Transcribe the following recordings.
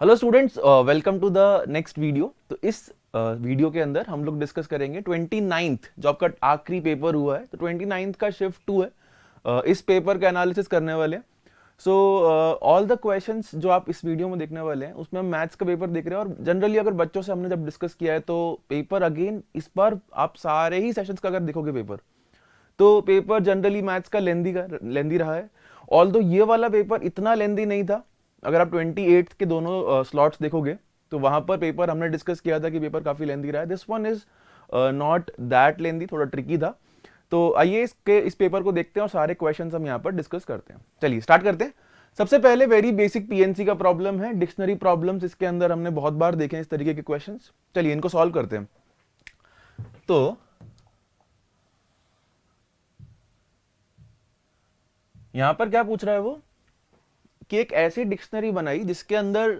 Hello students, welcome to the next video. तो इस video के अंदर हम लोग डिस्कस करेंगे 29th जो आपका आखिरी पेपर हुआ है। तो 29th का शिफ्ट 2 है। इस पेपर का एनालिसिस करने वाले हैं। सो ऑल द क्वेश्चंस जो आप इस वीडियो में देखने वाले हैं उसमें हम मैथ्स का पेपर देख रहे हैं। और जनरली अगर बच्चों से हमने जब डिस्कस किया है तो पेपर अगेन इस बार आप सारे ही सेशंस का अगर देखोगे पेपर, तो पेपर जनरली मैथ्स का लेंदी रहा है। ऑल्दो ये वाला पेपर इतना लेंदी नहीं था। अगर आप 28 के दोनों स्लॉट्स देखोगे तो वहां पर पेपर हमने डिस्कस किया था कि पेपर काफी लेंदी रहा है। This one is not that lengthy, थोड़ा ट्रिकी था। तो आइए इस पेपर को देखते हैं और सारे क्वेश्चंस हम यहाँ पर डिस्कस करते हैं। चलिए स्टार्ट करते हैं। सबसे पहले वेरी बेसिक पीएनसी का प्रॉब्लम है, डिक्शनरी प्रॉब्लम्स। इसके अंदर हमने बहुत बार देखे हैं इस तरीके के क्वेश्चंस। चलिए इनको सॉल्व करते हैं। तो यहां पर क्या पूछ रहा है वो कि एक ऐसी डिक्शनरी बनाई जिसके अंदर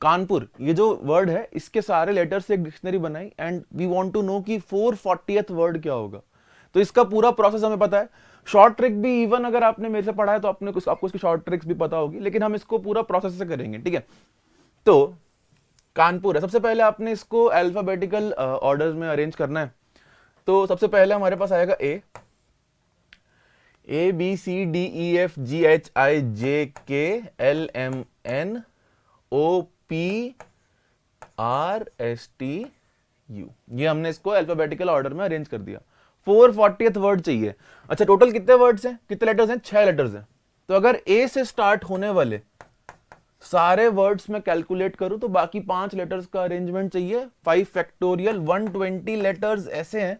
कानपुर ये जो वर्ड है इसके सारे लेटर से एक डिक्शनरी बनाई, and we want to know कि 440th वर्ड क्या होगा। तो इसका पूरा प्रोसेस हमें पता है। शॉर्ट ट्रिक भी इवन अगर आपने मेरे से पढ़ा है तो आपको इसकी शॉर्ट ट्रिक्स भी पता होगी, लेकिन हम इसको पूरा प्रोसेस से करेंगे, ठीक है। तो कानपुर है। सबसे पहले आपने इसको अल्फाबेटिकल ऑर्डर में अरेंज करना है। तो सबसे पहले हमारे पास आएगा ABCDEFGHIJKLMNOPRSTU। ये हमने इसको अल्फाबेटिकल ऑर्डर में अरेंज कर दिया। 440th वर्ड चाहिए। अच्छा, टोटल कितने वर्ड्स हैं, कितने लेटर्स हैं? 6 लेटर्स हैं। तो अगर ए से स्टार्ट होने वाले सारे वर्ड्स में कैलकुलेट करूं तो बाकी 5 लेटर्स का अरेंजमेंट चाहिए। 5 फैक्टोरियल 120 लेटर्स ऐसे हैं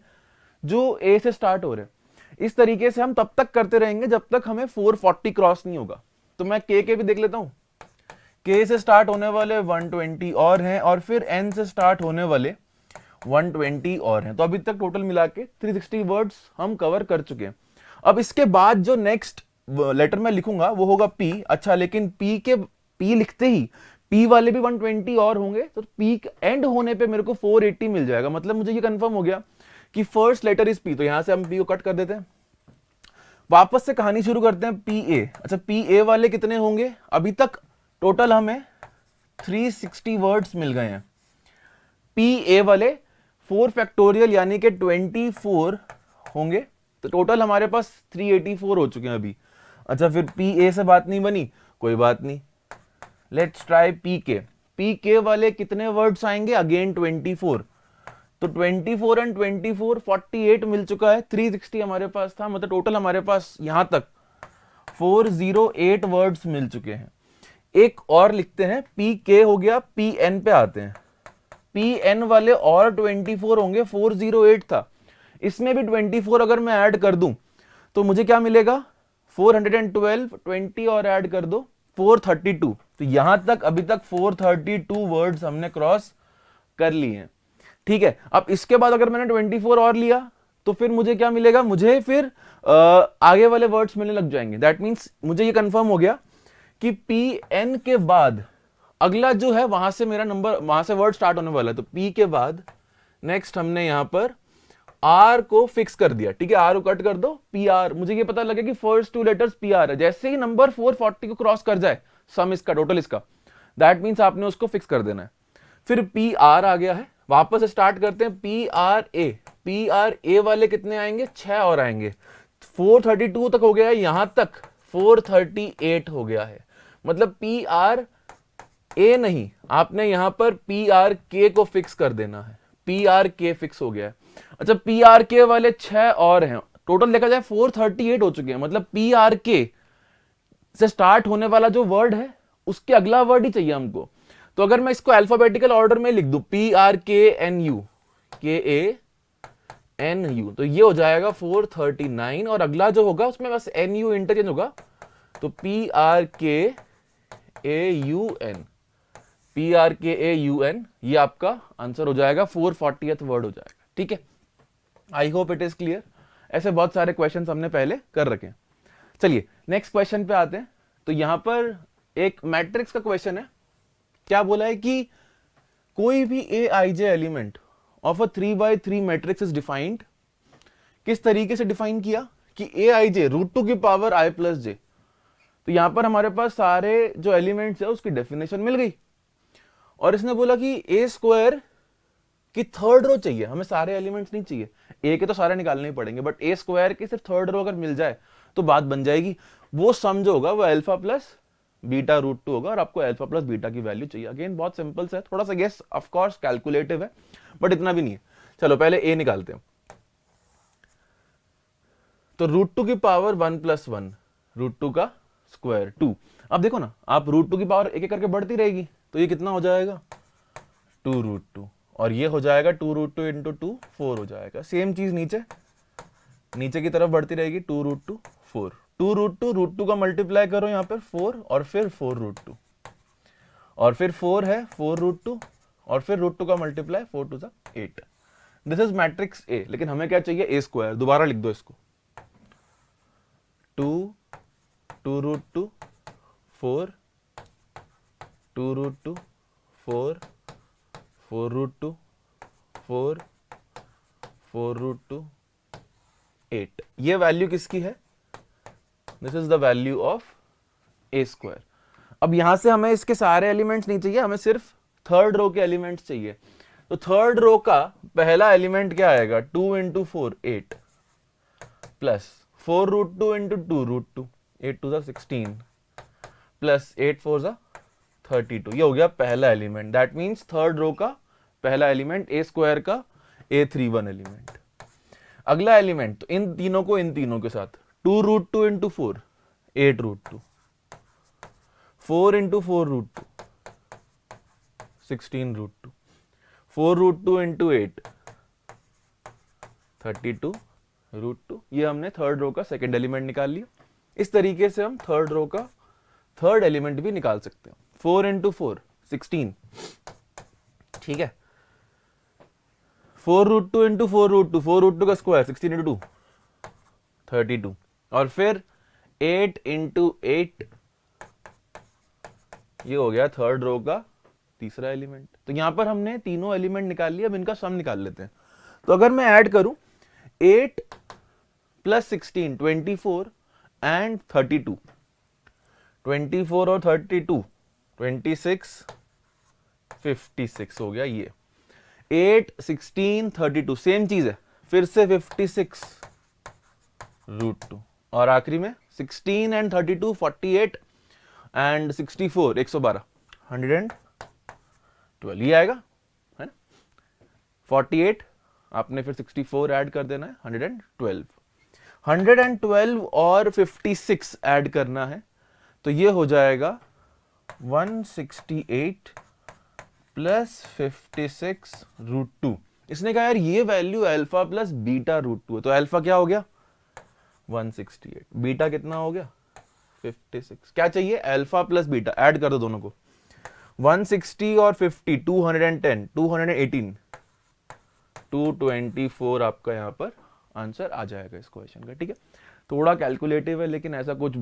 जो ए से स्टार्ट हो रहे हैं। इस तरीके से हम तब तक करते रहेंगे जब तक हमें 440 क्रॉस नहीं होगा। तो मैं के भी देख लेता हूं। के से स्टार्ट होने वाले 120 और हैं, और फिर एन से स्टार्ट होने वाले 120 और हैं। तो अभी तक टोटल मिला के 360 वर्ड्स हम कवर कर चुके हैं। अब इसके बाद जो नेक्स्ट लेटर मैं लिखूंगा वो होगा पी। अच्छा, लेकिन पी लिखते ही पी वाले भी 120 और होंगे, तो पी एंड होने पे मेरे को 480 मिल जाएगा। मतलब मुझे ये कंफर्म हो गया कि फर्स्ट लेटर इज पी। तो यहां से हम पी को कट कर देते हैं। वापस से कहानी शुरू करते हैं। P A. अच्छा, पी ए वाले कितने होंगे? अभी तक टोटल हमें 360 वर्ड्स मिल गए हैं। पी ए वाले 4 फैक्टोरियल यानी कि 24 होंगे। तो टोटल हमारे पास 384 हो चुके हैं अभी। अच्छा, फिर पी ए से बात नहीं बनी, कोई बात नहीं। लेट्स ट्राई पी के। पी के वाले कितने वर्ड्स आएंगे? अगेन 24। तो 24 एंड 24 48 मिल चुका है। 360 हमारे पास था, मतलब टोटल हमारे पास यहां तक 408 वर्ड्स मिल चुके हैं। एक और लिखते हैं। पी के हो गया। पी एन पे आते हैं। पी एन वाले और 24 होंगे। 408 था, इसमें भी 24 अगर मैं ऐड कर दूं तो मुझे क्या मिलेगा? 412। 20 और ऐड कर दो, 432। तो यहां तक अभी तक 432 वर्ड्स हमने क्रॉस कर लिए हैं, ठीक है। अब इसके बाद अगर मैंने 24 और लिया तो फिर मुझे क्या मिलेगा? मुझे फिर आगे वाले वर्ड्स मिलने लग जाएंगे। दैट मीन्स मुझे ये कंफर्म हो गया कि पी एन के बाद अगला जो है वहां से मेरा नंबर, वहां से वर्ड स्टार्ट होने वाला है। तो पी के बाद नेक्स्ट हमने यहां पर आर को फिक्स कर दिया, ठीक है। आर को कट कर दो, पी आर। मुझे ये पता लगे कि फर्स्ट 2 लेटर्स पी आर है। जैसे ही नंबर 440 को क्रॉस कर जाए, सम इसका, टोटल इसका, दैट मीन्स आपने उसको फिक्स कर देना है। फिर पी आर आ गया है। वापस स्टार्ट करते हैं। P R A. P R A वाले कितने आएंगे? 6 और आएंगे। 432 तक हो गया है, यहां तक 438 हो गया है। मतलब पी आर ए नहीं, आपने यहां पर पी आर के को फिक्स कर देना है। पी आर के फिक्स हो गया है। अच्छा, पी आर के वाले 6 और हैं। टोटल देखा जाए 438 हो चुके हैं। मतलब पी आर के से स्टार्ट होने वाला जो वर्ड है उसके अगला वर्ड ही चाहिए हमको। तो अगर मैं इसको अल्फाबेटिकल ऑर्डर में लिख दूं, पी आर के एन यू, के ए एन यू, तो ये हो जाएगा 439। और अगला जो होगा उसमें बस एन यू इंटरचेंज होगा। तो पी आर के ए यू एन, पी आर के ए यू एन, ये आपका आंसर हो जाएगा। 440th वर्ड हो जाएगा, ठीक है। I hope it is clear. ऐसे बहुत सारे क्वेश्चन हमने पहले कर रखे हैं। चलिए नेक्स्ट क्वेश्चन पे आते हैं। तो यहां पर एक मैट्रिक्स का क्वेश्चन है। क्या बोला है कि कोई भी a i j element of a 3x3 matrix is defined. किस तरीके से डिफाइन किया कि ए आई जे √2 की पावर i प्लस जे। तो यहां पर हमारे पास सारे जो एलिमेंट्स है उसकी डेफिनेशन मिल गई। और इसने बोला कि ए स्क्वायर की थर्ड रो चाहिए, हमें सारे एलिमेंट्स नहीं चाहिए, ए के तो सारे निकालने ही पड़ेंगे, बट ए स्क्वायर की सिर्फ थर्ड रो अगर मिल जाए तो बात बन जाएगी। वो सम जो होगा वो अल्फा प्लस बीटा रूट 2 होगा और आपको अल्फा प्लस बीटा की वैल्यू चाहिए। अगेन बहुत सिंपल सा है, थोड़ा सा गेस ऑफ कोर्स कैलकुलेटिव है बट इतना भी नहीं है। चलो पहले ए निकालते हैं। तो रूट 2 की पावर 1 प्लस 1, रूट 2 का स्क्वायर 2। अब देखो ना, आप रूट 2 की पावर एक एक करके बढ़ती रहेगी, तो ये कितना हो जाएगा 2 रूट 2, और ये हो जाएगा 2 रूट 2 इंटू 2 4 हो जाएगा। सेम चीज नीचे नीचे की तरफ बढ़ती रहेगी, 2 रूट 2 4, 2 रूट 2 का मल्टीप्लाई करो यहाँ पर 4 और फिर 4 रूट 2 और फिर 4 है 4 रूट 2 और फिर रूट 2 का multiply 4 two 8। This is matrix A, लेकिन हमें क्या चाहिए ए स्क्वायर। दोबारा लिख दो इसको, 2 रूट 2 4 2 रूट 2 4 4 रूट 2 4 4 रूट 2 8। ये वैल्यू किसकी है? This is the value of A square. अब यहां से हमें इसके सारे एलिमेंट्स नहीं चाहिए, हमें सिर्फ थर्ड रो के एलिमेंट्स चाहिए। तो थर्ड रो का पहला एलिमेंट क्या आएगा 2 into 4 8 plus 4 root 2 into 2 root 2 8 two 16 plus 8 4 32। ये हो गया पहला element. That means third row का पहला एलिमेंट ए स्क्वायर का A31 एलिमेंट। अगला एलिमेंट, तो इन तीनों के साथ 2 root 2 into 4 8 root 2 4 into 4 root 2 16 root 2 4 root 2 into 8 32 root 2। ये हमने थर्ड रो का सेकेंड एलिमेंट निकाल लिया। इस तरीके से हम थर्ड रो का थर्ड एलिमेंट भी निकाल सकते हैं। 4 इंटू 4 16, ठीक है। 4 रूट 2 इंटू 4 रूट 2 4 रूट 2 का स्क्वायर 16 इंटू 2 32 और फिर 8 इंटू 8, ये हो गया थर्ड रो का तीसरा एलिमेंट। तो यहां पर हमने तीनों एलिमेंट निकाल लिए। अब इनका सम निकाल लेते हैं। तो अगर मैं ऐड करूं 8 प्लस 16 24 एंड 32, 24 और 32 26 56 हो गया। ये 8 16 32 सेम चीज है, फिर से 56 रूट 2 और आखिरी में 16 एंड 32 48 एंड 64 112 112। ये आएगा है ना। 48 आपने फिर 64 ऐड कर देना है 112 और 56 ऐड करना है, तो ये हो जाएगा 168 प्लस 56 रूट 2। इसने कहा यार ये value alpha plus beta root 2 है, तो अल्फा क्या हो गया 168, बीटा कितना हो गया 56। क्या चाहिए अल्फा प्लस बीटा, ऐड कर दो दोनों को। 160 और 50 210 218 224 आपका यहां पर आंसर आ जाएगा इस क्वेश्चन का। ठीक है, थोड़ा कैलकुलेटिव है लेकिन ऐसा कुछ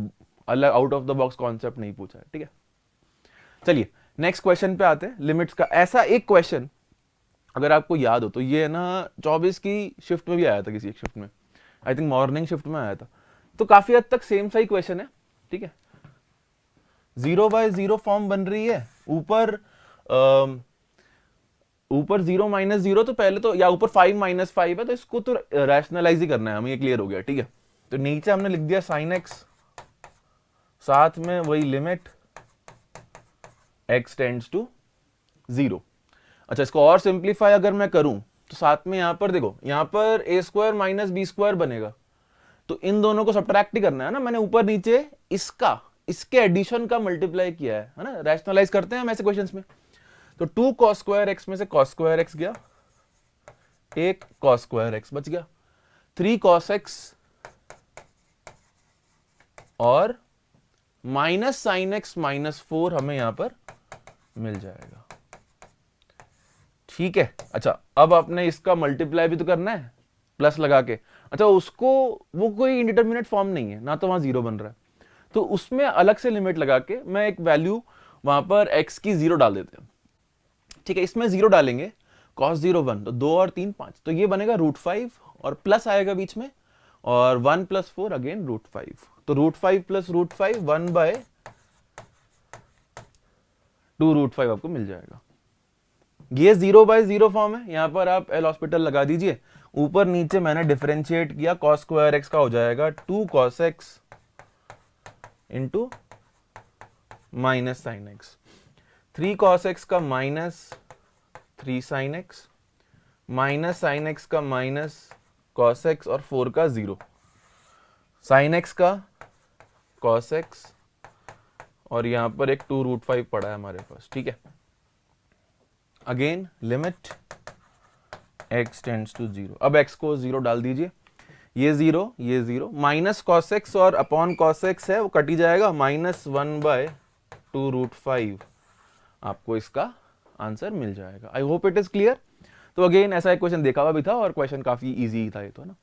अलग out of the box concept नहीं पूछा है। ठीक है, चलिए नेक्स्ट क्वेश्चन पे आते हैं। लिमिट्स का ऐसा एक क्वेश्चन अगर आपको याद हो तो ये ना 24 की शिफ्ट में भी आया था, किसी एक शिफ्ट में, आई थिंक मॉर्निंग शिफ्ट में आया था। तो काफी हद तक सेम सा ही क्वेश्चन है। ठीक है, 0 बाय 0 फॉर्म बन रही है। ऊपर 0 माइनस 0, तो पहले तो या ऊपर 5 माइनस 5 है, तो इसको तो रैशनलाइज ही करना है हमें, ये क्लियर हो गया। ठीक है, तो नीचे हमने लिख दिया साइन एक्स, साथ में वही लिमिट x टेंड्स टू 0। अच्छा, इसको और सिंप्लीफाई अगर मैं करूं तो साथ में यहां पर देखो, यहां पर a square minus B square बनेगा, तो इन दोनों को सब्ट्रैक्ट ही करना है ना। मैंने ऊपर नीचे इसके एडिशन का मल्टीप्लाई किया है ना, रैशनलाइज करते हैं हम ऐसे क्वेश्चंस में। तो 2 cos स्क्वायर x में से cos स्क्वायर x गया, एक cos स्क्वायर x बच गया, 3 cos x और माइनस साइन एक्स माइनस 4 हमें यहां पर मिल जाएगा। ठीक है, अच्छा अब आपने इसका मल्टीप्लाई भी तो करना है प्लस लगा के। अच्छा, उसको वो कोई इंडिटरमिनेट फॉर्म नहीं है ना, तो वहां 0 बन रहा है, तो उसमें अलग से लिमिट लगा के मैं एक वैल्यू वहां पर x की 0 डाल देते हैं। ठीक है, इसमें 0 डालेंगे, cos 0 1, तो 2 और 3 5, तो ये बनेगा √5 और प्लस आएगा बीच में, और 1 प्लस 4 अगेन √5, तो √5 प्लस √5 1/2 √5 आपको मिल जाएगा। ये 0/0 फॉर्म है, यहां पर आप एल हॉस्पिटल लगा दीजिए, ऊपर नीचे मैंने डिफरेंशिएट किया, cos स्क्वायर x का हो जाएगा 2 cos x into minus sine X, 3 cos x का minus 3 sin x, minus sine x का माइनस cos x और 4 का 0, sin x का cos x और यहां पर एक 2√5 पड़ा है हमारे पास, ठीक है। Again limit x tends to 0, अब x को 0 डाल दीजिए, ये 0 माइनस cos x और अपॉन cos x है वो कट ही जाएगा, -1/2√5 आपको इसका आंसर मिल जाएगा। I hope it is clear. तो अगेन ऐसा एक क्वेश्चन देखा हुआ भी था और क्वेश्चन काफी इजी था ये तो, है ना।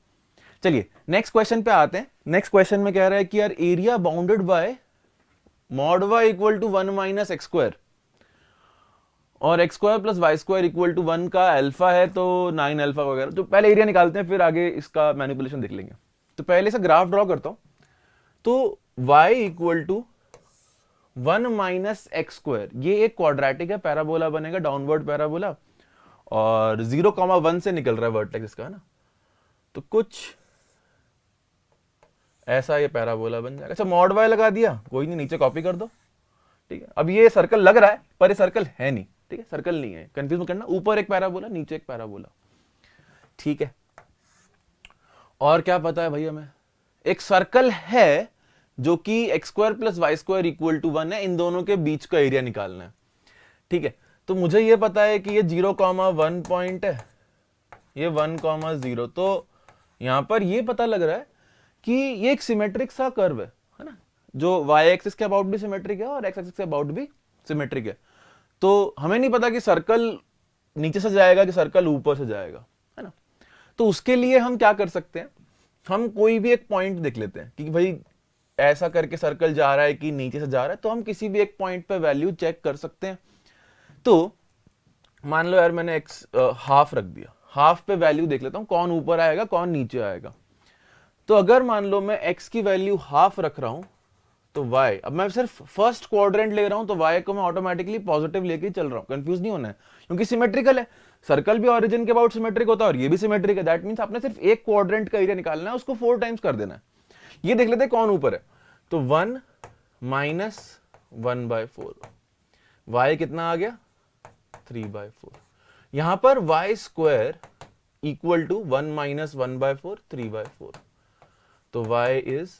चलिए नेक्स्ट क्वेश्चन पे आते हैं। नेक्स्ट क्वेश्चन में कह रहा है कि यार area bounded by mod y equal to 1 minus x square और x square plus Y square equal to 1 का अल्फा है तो 9 अल्फा वगैरह। तो पहले एरिया निकालते हैं, फिर आगे इसका मैनिपुलेशन देख लेंगे। तो पहले से ग्राफ ड्रॉ करता हूं। तो y equal to 1 minus x square, ये एक क्वाड्रेटिक है, पैराबोला बनेगा, डाउनवर्ड पैराबोला, और 0,1 से निकल रहा है वर्टेक्स इसका, है ना। तो कुछ ऐसा ये पैराबोला बन जाएगा। अच्छा मॉड वाई लगा दिया, कोई नहीं, नीचे कॉपी कर दो, ठीक है। अब ये सर्कल लग रहा है पर ये सर्कल है नहीं, ठीक है, सर्कल नहीं है, कंफ्यूज मत करना, ऊपर एक पैराबोला नीचे एक पैराबोला, ठीक है। और क्या पता है भाई हमें, एक सर्कल है जो कि X square plus Y square equal to 1 है, इन दोनों के बीच का एरिया निकालना है, ठीक है। तो मुझे ये पता है कि ये 0,1 पॉइंट है, ये 1,0, तो यहां पर ये पता लग रहा है कि ये एक सिमेट्रिक सा कर्व है ना, जो वाई एक्सिस के अबाउट भी सिमेट्रिक है और एक्स एक्सिस के अबाउट भी सिमेट्रिक है। तो हमें नहीं पता कि सर्कल नीचे से जाएगा कि सर्कल ऊपर से जाएगा, है ना। तो उसके लिए हम क्या कर सकते हैं, हम कोई भी एक पॉइंट देख लेते हैं कि भाई ऐसा करके सर्कल जा रहा है कि नीचे से जा रहा है, तो हम किसी भी एक पॉइंट पे वैल्यू चेक कर सकते हैं। तो मान लो यार मैंने एक्स हाफ रख दिया, हाफ पे वैल्यू देख लेता हूं कौन ऊपर आएगा कौन नीचे आएगा। तो अगर मान लो मैं x की वैल्यू हाफ रख रहा हूं तो y, अब मैं सिर्फ फर्स्ट क्वाड्रेंट ले रहा हूं तो y को मैं ऑटोमेटिकली पॉजिटिव लेके चल रहा हूं, कंफ्यूज नहीं होना है क्योंकि सिमेट्रिकल है, सर्कल भी ओरिजिन के अबाउट सिमेट्रिक होता है और ये भी सिमेट्रिक है। दैट मींस आपने सिर्फ एक क्वाड्रेंट का एरिया निकालना है, उसको 4 टाइम्स कर देना है। ये देख लेते हैं कौन ऊपर है, तो 1 माइनस 1/4, y कितना आ गया 3/4। यहां पर y square equal to 1 minus 1/4 3/4, तो y इज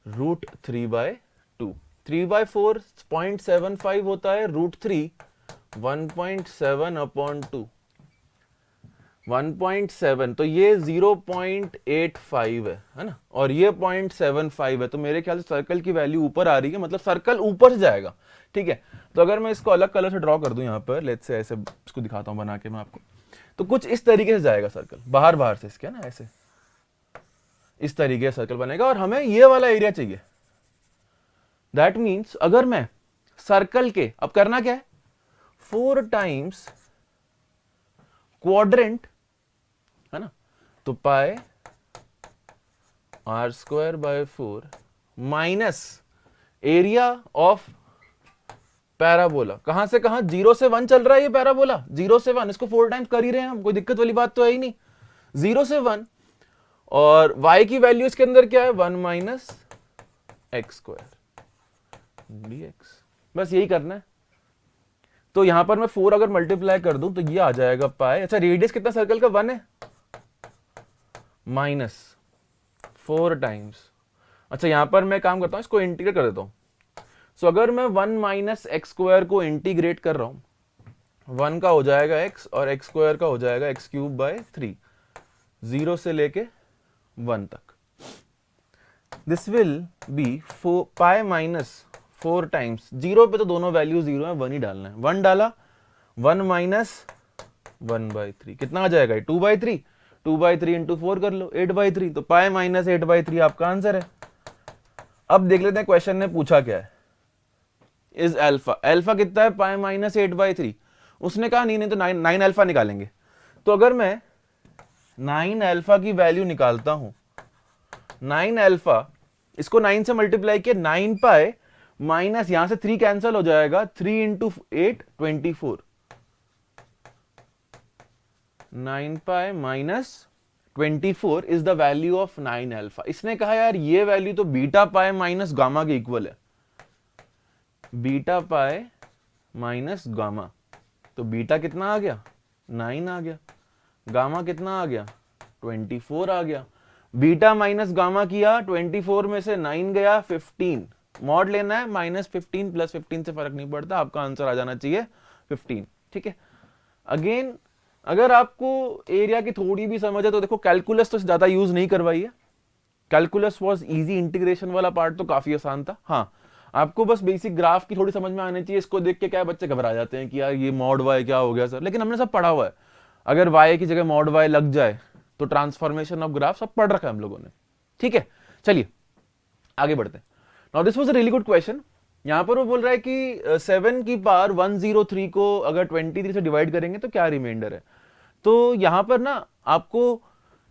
√3/2। 3/4 0.75 होता है, √3 1.7/2, 1.7, तो ये 0.85 है ना, और ये 0.75 है। तो मेरे ख्याल से सर्कल की वैल्यू ऊपर आ रही है, मतलब सर्कल ऊपर से जाएगा, ठीक है। तो अगर मैं इसको अलग कलर से ड्रॉ कर दूं यहाँ पर, लेट्स से ऐसे इसको दिखाता हूं बना के मैं आपको, तो कुछ इस तरीके से जाएगा सर्कल, बाहर बाहर से इसके ना, ऐसे इस तरीके से सर्कल बनेगा और हमें ये वाला एरिया चाहिए। दैट मीन्स अगर मैं सर्कल के, अब करना क्या है, 4 टाइम्स क्वाड्रेंट, है ना, तो पाई r²/4 minus area of parabola. कहां से कहां, 0 से 1 चल रहा है ये पैराबोला, 0 से 1, इसको 4 टाइम्स कर ही रहे हैं हम, कोई दिक्कत वाली बात तो है ही नहीं। 0 से 1 और y की वैल्यू इसके अंदर क्या है, 1 माइनस एक्स स्क्वायर dx, बस यही करना है। तो यहां पर मैं 4 अगर मल्टीप्लाई कर दूं तो ये आ जाएगा पाई। अच्छा रेडियस कितना सर्कल का, 1 है, माइनस 4 टाइम्स। अच्छा यहां पर मैं काम करता हूं, इसको इंटीग्रेट कर देता हूं। सो अगर मैं 1 माइनस एक्स स्क्वायर को इंटीग्रेट कर रहा हूं, 1 का हो जाएगा x और एक्स स्क्वायर का हो जाएगा x³ 3, 0 से लेके 1 तक। This will be pi minus 4 times, 0 पे तो दोनों वैल्यू 0 है, 1 ही डालना है, 1 डाला, 1 माइनस 1/3 कितना आ जाएगा, 2/3, 2/3 इंटू 4 कर लो, 8/3, तो पाई माइनस 8/3 आपका आंसर है। अब देख लेते हैं क्वेश्चन ने पूछा क्या है, इज अल्फा, अल्फा कितना है, पाई माइनस 8/3। उसने कहा नहीं तो 9 अल्फा निकालेंगे। तो अगर मैं 9 अल्फा की वैल्यू निकालता हूं, 9 अल्फा, इसको 9 से मल्टीप्लाई किया, 9 पाई माइनस यहां से 3 कैंसिल हो जाएगा, 3 into 8 24, 9 pi minus 24 is the value of 9 alpha. इसने कहा यार ये वैल्यू तो बीटा पाई माइनस गामा के इक्वल है, बीटा पाई माइनस गामा। तो बीटा कितना आ गया 9 आ गया, गामा कितना आ गया 24 आ गया। बीटा माइनस गामा किया, 24 में से 9 गया 15, मॉड लेना है, -15 प्लस 15 से फर्क नहीं पड़ता, आपका आंसर आ जाना चाहिए 15। ठीक है, अगेन अगर आपको एरिया की थोड़ी भी समझ है तो देखो कैलकुलस तो ज्यादा यूज नहीं करवाई है, कैलकुलस वाज इजी, इंटीग्रेशन वाला पार्ट तो काफी आसान था। हाँ, आपको बस बेसिक ग्राफ की थोड़ी समझ में आनी चाहिए। इसको देख के क्या बच्चे घबरा जाते हैं कि यार ये मॉड वाई क्या हो गया सर, लेकिन हमने सब पढ़ा हुआ है। अगर वाई की जगह मॉड वाई लग जाए तो ट्रांसफॉर्मेशन ऑफ ग्राफ सब पढ़ रखा है हम लोगों ने। ठीक है, चलिए आगे बढ़ते हैं। Now this was a really good question. यहां पर वो बोल रहा है कि 7 की पावर 103 को अगर 23 से डिवाइड करेंगे तो क्या रिमाइंडर है। तो यहां पर ना आपको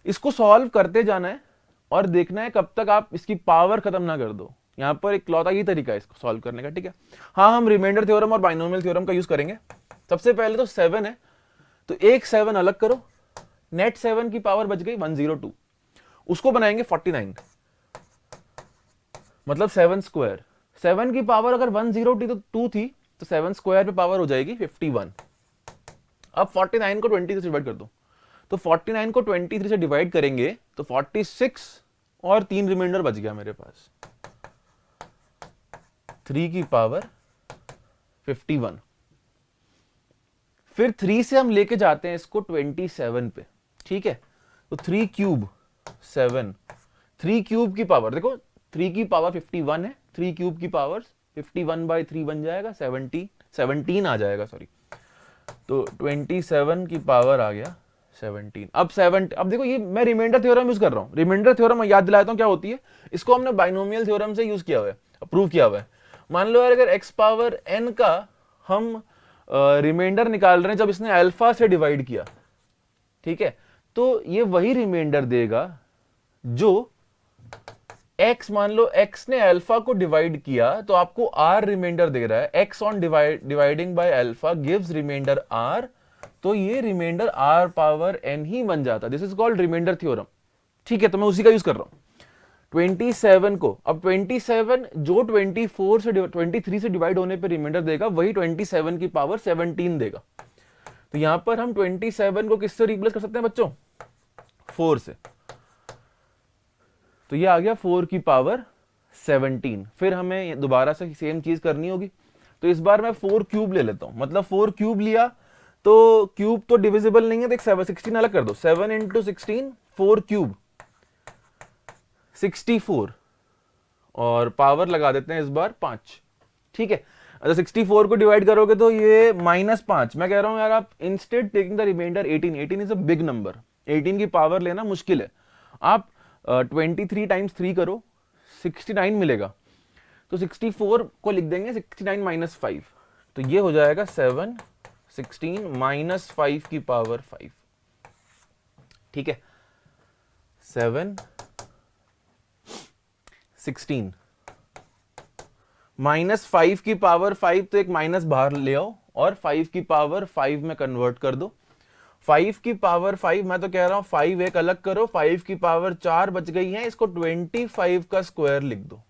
इसको सॉल्व करते जाना है और देखना है कब तक आप इसकी पावर खत्म ना कर दो। यहां पर एक लौता ही तरीका है इसको सॉल्व करने का। ठीक है, हाँ हम रिमाइंडर थ्योरम और बाइनोमियल थ्योरम का यूज करेंगे। सबसे पहले तो 7 है तो एक 7 अलग करो, नेट 7 की पावर बच गई 102, उसको बनाएंगे 49, मतलब 7 स्क्वायर। 7 की पावर अगर 102 थी तो 7 स्क्वायर पे पावर हो जाएगी 51। अब 49 को 23 से डिवाइड कर दो, तो 49 को 23 से डिवाइड करेंगे तो 46 और 3 रिमाइंडर बच गया मेरे पास, 3 की पावर 51। फिर 3 से हम लेके जाते हैं इसको 27 पे। ठीक है, तो 3 क्यूब 7, 3 क्यूब की पावर देखो 3 की पावर 51 है, 3 क्यूब की पावर 51/3 बन जाएगा 17 आ जाएगा, सॉरी। तो 27 की पावर आ गया 17। अब देखो ये मैं रिमाइंडर थ्योरम यूज कर रहा हूं। रिमाइंडर थ्योरम याद दिलाता हूं क्या होती है, इसको हमने बाइनोमियल थ्योरम से यूज किया हुआ है, प्रूव किया हुआ है। मान लो यार अगर x पावर n का हम रिमाइंडर निकाल रहे हैं जब इसने अल्फा से डिवाइड किया, ठीक है, तो ये वही रिमाइंडर देगा जो x, मान लो x ने अल्फा को डिवाइड किया तो आपको r रिमाइंडर दे रहा है, x on dividing by alpha gives remainder r, तो ये रिमाइंडर r पावर n ही बन जाता। This is called remainder theorem. ठीक है, तो मैं उसी का यूज कर रहा हूं 27 को। अब 27 जो 23 से डिवाइड होने पे रिमाइंडर देगा वही 27 की पावर 17 देगा। तो यहां पर हम 27 को किससे रिप्लेस कर सकते हैं बच्चों, 4 से। तो ये आ गया 4 की पावर 17। फिर हमें दोबारा से सेम चीज करनी होगी, तो इस बार मैं 4 क्यूब ले लेता हूं, मतलब 4 क्यूब लिया तो क्यूब तो डिविजिबल नहीं है, तो 16 अलग कर दो, 7 इंटू 16 4 क्यूब 64, और पावर लगा देते हैं इस बार 5। ठीक है, अच्छा 64 को डिवाइड करोगे तो ये -5। मैं कह रहा हूं यार आप instead taking the remainder 18 is a big number, 18 की पावर लेना मुश्किल है। आप 23 टाइम्स 3 करो 69 मिलेगा, तो 64 को लिख देंगे 69 - 5, तो ये हो जाएगा 7 16 - 5 की पावर 5। ठीक है, 7 16 -5 की पावर 5, तो एक माइनस बाहर ले आओ और 5 की पावर 5 में कन्वर्ट कर दो। 5 की पावर 5, मैं तो कह रहा हूं 5 एक अलग करो, 5 की पावर 4 बच गई है, इसको 25 का स्क्वायर लिख दो।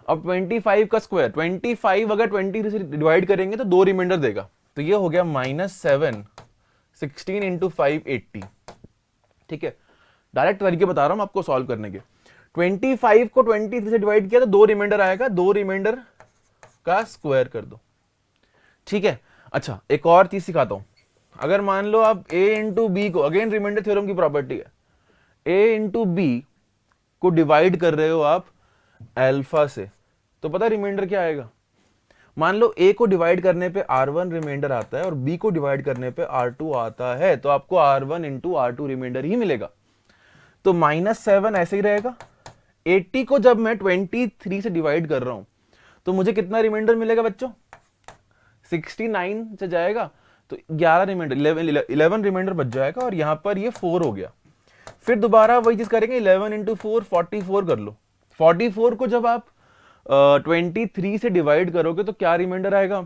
अब 25 का स्क्वायर, 25 अगर 23 से डिवाइड करेंगे तो 2 रिमाइंडर देगा, तो ये हो गया -7 16 इंटू 5 80। ठीक है, डायरेक्ट तरीके बता रहा हूं आपको सॉल्व करने के। 25 को 23 से डिवाइड किया तो 2 रिमाइंडर आएगा, 2 रिमाइंडर का स्क्वायर कर दो। ठीक है, अच्छा एक और चीज सिखाता हूं। अगर मान लो आप a इंटू बी को, अगेन रिमाइंडर थ्योरम की प्रॉपर्टी है, a इंटू बी को डिवाइड कर रहे हो आप अल्फा से, तो पता रिमाइंडर क्या आएगा। मान लो a को डिवाइड करने पे r1 रिमाइंडर आता है और b को डिवाइड करने पे r2 आता है, तो आपको r1 इंटू r2 रिमाइंडर ही मिलेगा। तो -7 ऐसे ही रहेगा। 80 को जब मैं 23 से डिवाइड कर रहा हूं तो मुझे कितना रिमाइंडर मिलेगा बच्चों, 69 से जाएगा तो 11 रिमाइंडर, 11 रिमाइंडर बच जाएगा, और यहां पर ये 4 हो गया। फिर दोबारा वही चीज करेंगे, 11 इंटू 4 44 कर लो। 44 को जब आप 23 से डिवाइड करोगे तो क्या रिमाइंडर आएगा,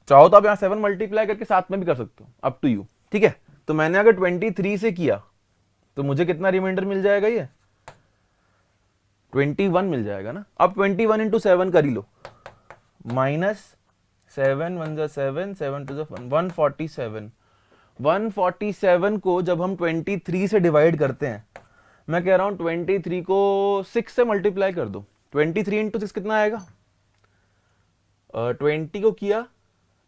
चाहो तो आप यहाँ 7 मल्टीप्लाई करके साथ में भी कर सकते हो, अप टू यू, ठीक है। तो मैंने अगर 23 से किया तो मुझे कितना रिमाइंडर मिल जाएगा, ये 21 मिल जाएगा ना। अब 21 इंटू 7 कर ही लो, -7 1 जा 7 7 2 जा 147। 147 को जब हम 23 से डिवाइड करते हैं, मैं कह रहा हूं 23 को 6 से मल्टीप्लाई कर दो। 23 इंटू 6 कितना आएगा, 20 को किया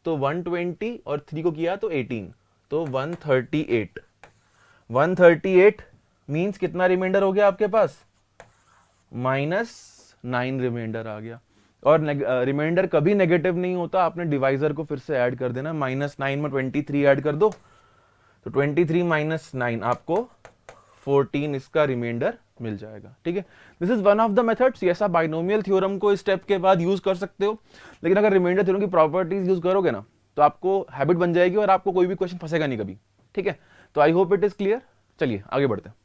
तो 120 और 3 को किया तो 18, तो 138। 138 मीन्स कितना रिमाइंडर हो गया आपके पास, -9 रिमाइंडर आ गया। और रिमाइंडर कभी नेगेटिव नहीं होता, आपने डिवाइजर को फिर से ऐड कर देना, -9 में 23 ऐड कर दो, तो 23 - 9 आपको 14 इसका रिमाइंडर मिल जाएगा, ठीक है। This is one of the methods. Yes, आप बाइनोमियल थ्योरम को इस स्टेप के बाद यूज कर सकते हो, लेकिन अगर रिमाइंडर थ्योरम की प्रॉपर्टीज यूज करोगे ना तो आपको हैबिट बन जाएगी और आपको कोई भी क्वेश्चन फंसेगा नहीं कभी, ठीक है। तो I hope it is clear. चलिए आगे बढ़ते हैं।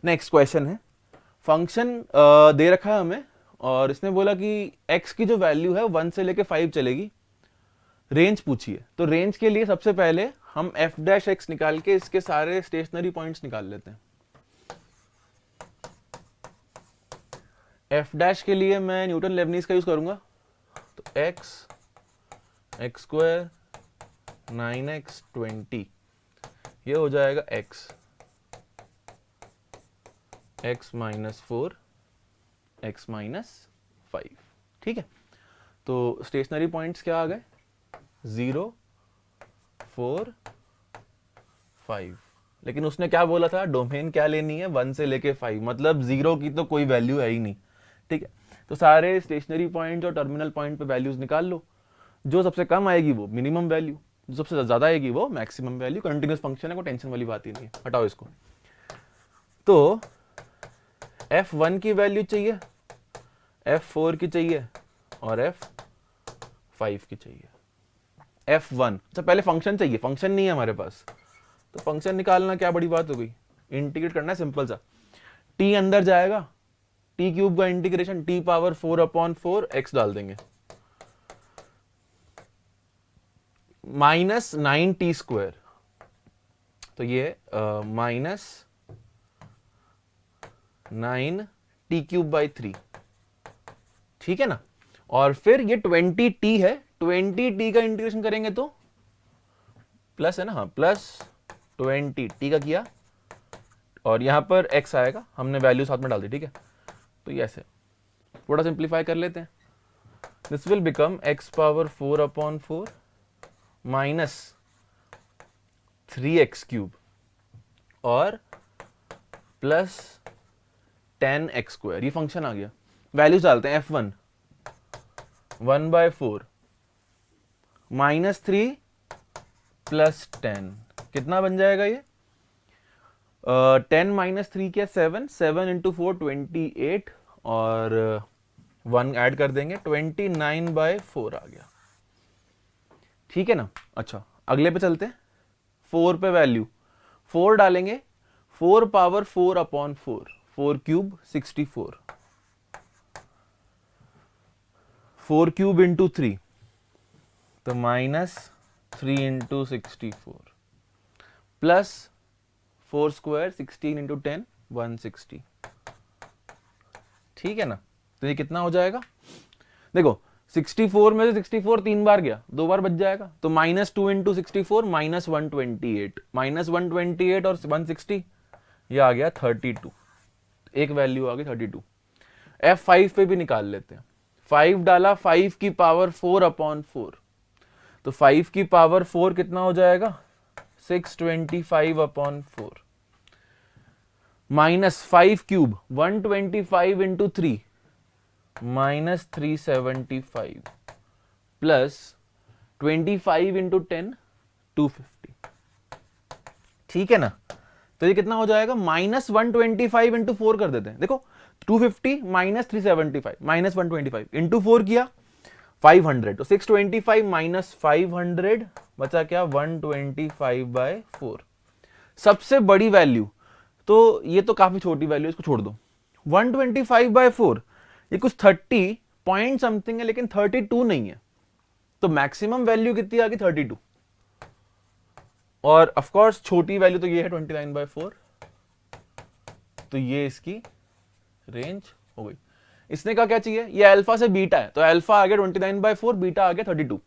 नेक्स्ट क्वेश्चन है, फंक्शन दे रखा है हमें और इसने बोला कि x की जो वैल्यू है 1 से लेके 5 चलेगी, रेंज पूछी है। तो रेंज के लिए सबसे पहले हम f' निकाल के इसके सारे स्टेशनरी पॉइंट्स निकाल लेते हैं। f' के लिए मैं न्यूटन लेबनीज का यूज करूंगा, तो x² 9x 20 ये हो जाएगा x -4 x - 5, ठीक है। तो स्टेशनरी पॉइंट्स क्या आ गए, 0 4 5। लेकिन उसने क्या बोला था, डोमेन क्या लेनी है, 1 से लेके 5, मतलब 0 की तो कोई वैल्यू है ही नहीं, ठीक है। तो सारे स्टेशनरी पॉइंट और टर्मिनल पॉइंट पे वैल्यूज निकाल लो, जो सबसे कम आएगी वो मिनिमम वैल्यू, जो सबसे ज्यादा आएगी वो मैक्सिमम वैल्यू। कंटिन्यूस फंक्शन है, कोई टेंशन वाली बात ही नहीं है, हटाओ इसको। तो f1 की वैल्यू चाहिए, f4 की चाहिए और f5 की चाहिए। f1 अच्छा पहले फंक्शन चाहिए, फंक्शन नहीं है हमारे पास, तो फंक्शन निकालना क्या बड़ी बात हो गई, इंटीग्रेट करना है सिंपल सा। t अंदर जाएगा, t क्यूब का इंटीग्रेशन t पावर 4/4 x डाल देंगे, -9t², तो ये -9t³ 3, ठीक है ना। और फिर ये 20t है, 20t का इंटीग्रेशन करेंगे तो प्लस है ना, हाँ +20t का किया और यहां पर x आएगा, हमने वैल्यू साथ में डाल दी, ठीक है। तो ये ऐसे थोड़ा सिंप्लीफाई कर लेते हैं, this will become x⁴/4 -3x³ और +10x², ये फंक्शन आ गया। वैल्यूज डालते हैं, f1 1/4 -3 + 10 कितना बन जाएगा ये, 10 - 3 क्या 7, 7 × 4 28 और 1 ऐड कर देंगे, 29/4 आ गया, ठीक है ना। अच्छा अगले पे चलते हैं, 4 पे वैल्यू 4 डालेंगे, 4⁴/4 4³ 64, 4³ × 3 तो -3 × 64 प्लस 4² 16 × 10 160, ठीक है ना। तो ये कितना हो जाएगा, देखो 64 में से 64 3 बार गया, 2 बार बच जाएगा, तो -2 × 64 -128, -128 और 160 ये आ गया 32, एक वैल्यू आ गई 32। f5 पे भी निकाल लेते हैं, 5 डाला, 5 की पावर 4/4, तो 5 की पावर 4 कितना हो जाएगा, 625/4 -5³ 125 × 3 -375 प्लस 25 × 10 250, ठीक है ना। तो ये कितना हो जाएगा, -125 × 4 कर देते हैं, देखो 250 -375 -125 × 4 किया 500, तो 625 - 500 बचा क्या, 125/4। सबसे बड़ी वैल्यू, तो ये तो काफी छोटी वैल्यू, इसको छोड़ दो, 125/4 ये कुछ 30 पॉइंट समथिंग है, लेकिन 32 नहीं है, तो मैक्सिमम वैल्यू कितनी आ गई 32, और ऑफ कोर्स छोटी वैल्यू तो ये है 29/4, तो ये इसकी रेंज हो गई। इसने कहा क्या चाहिए, ये अल्फा से बीटा है, तो अल्फा आ गया 29/4, बीटा आ गया 32।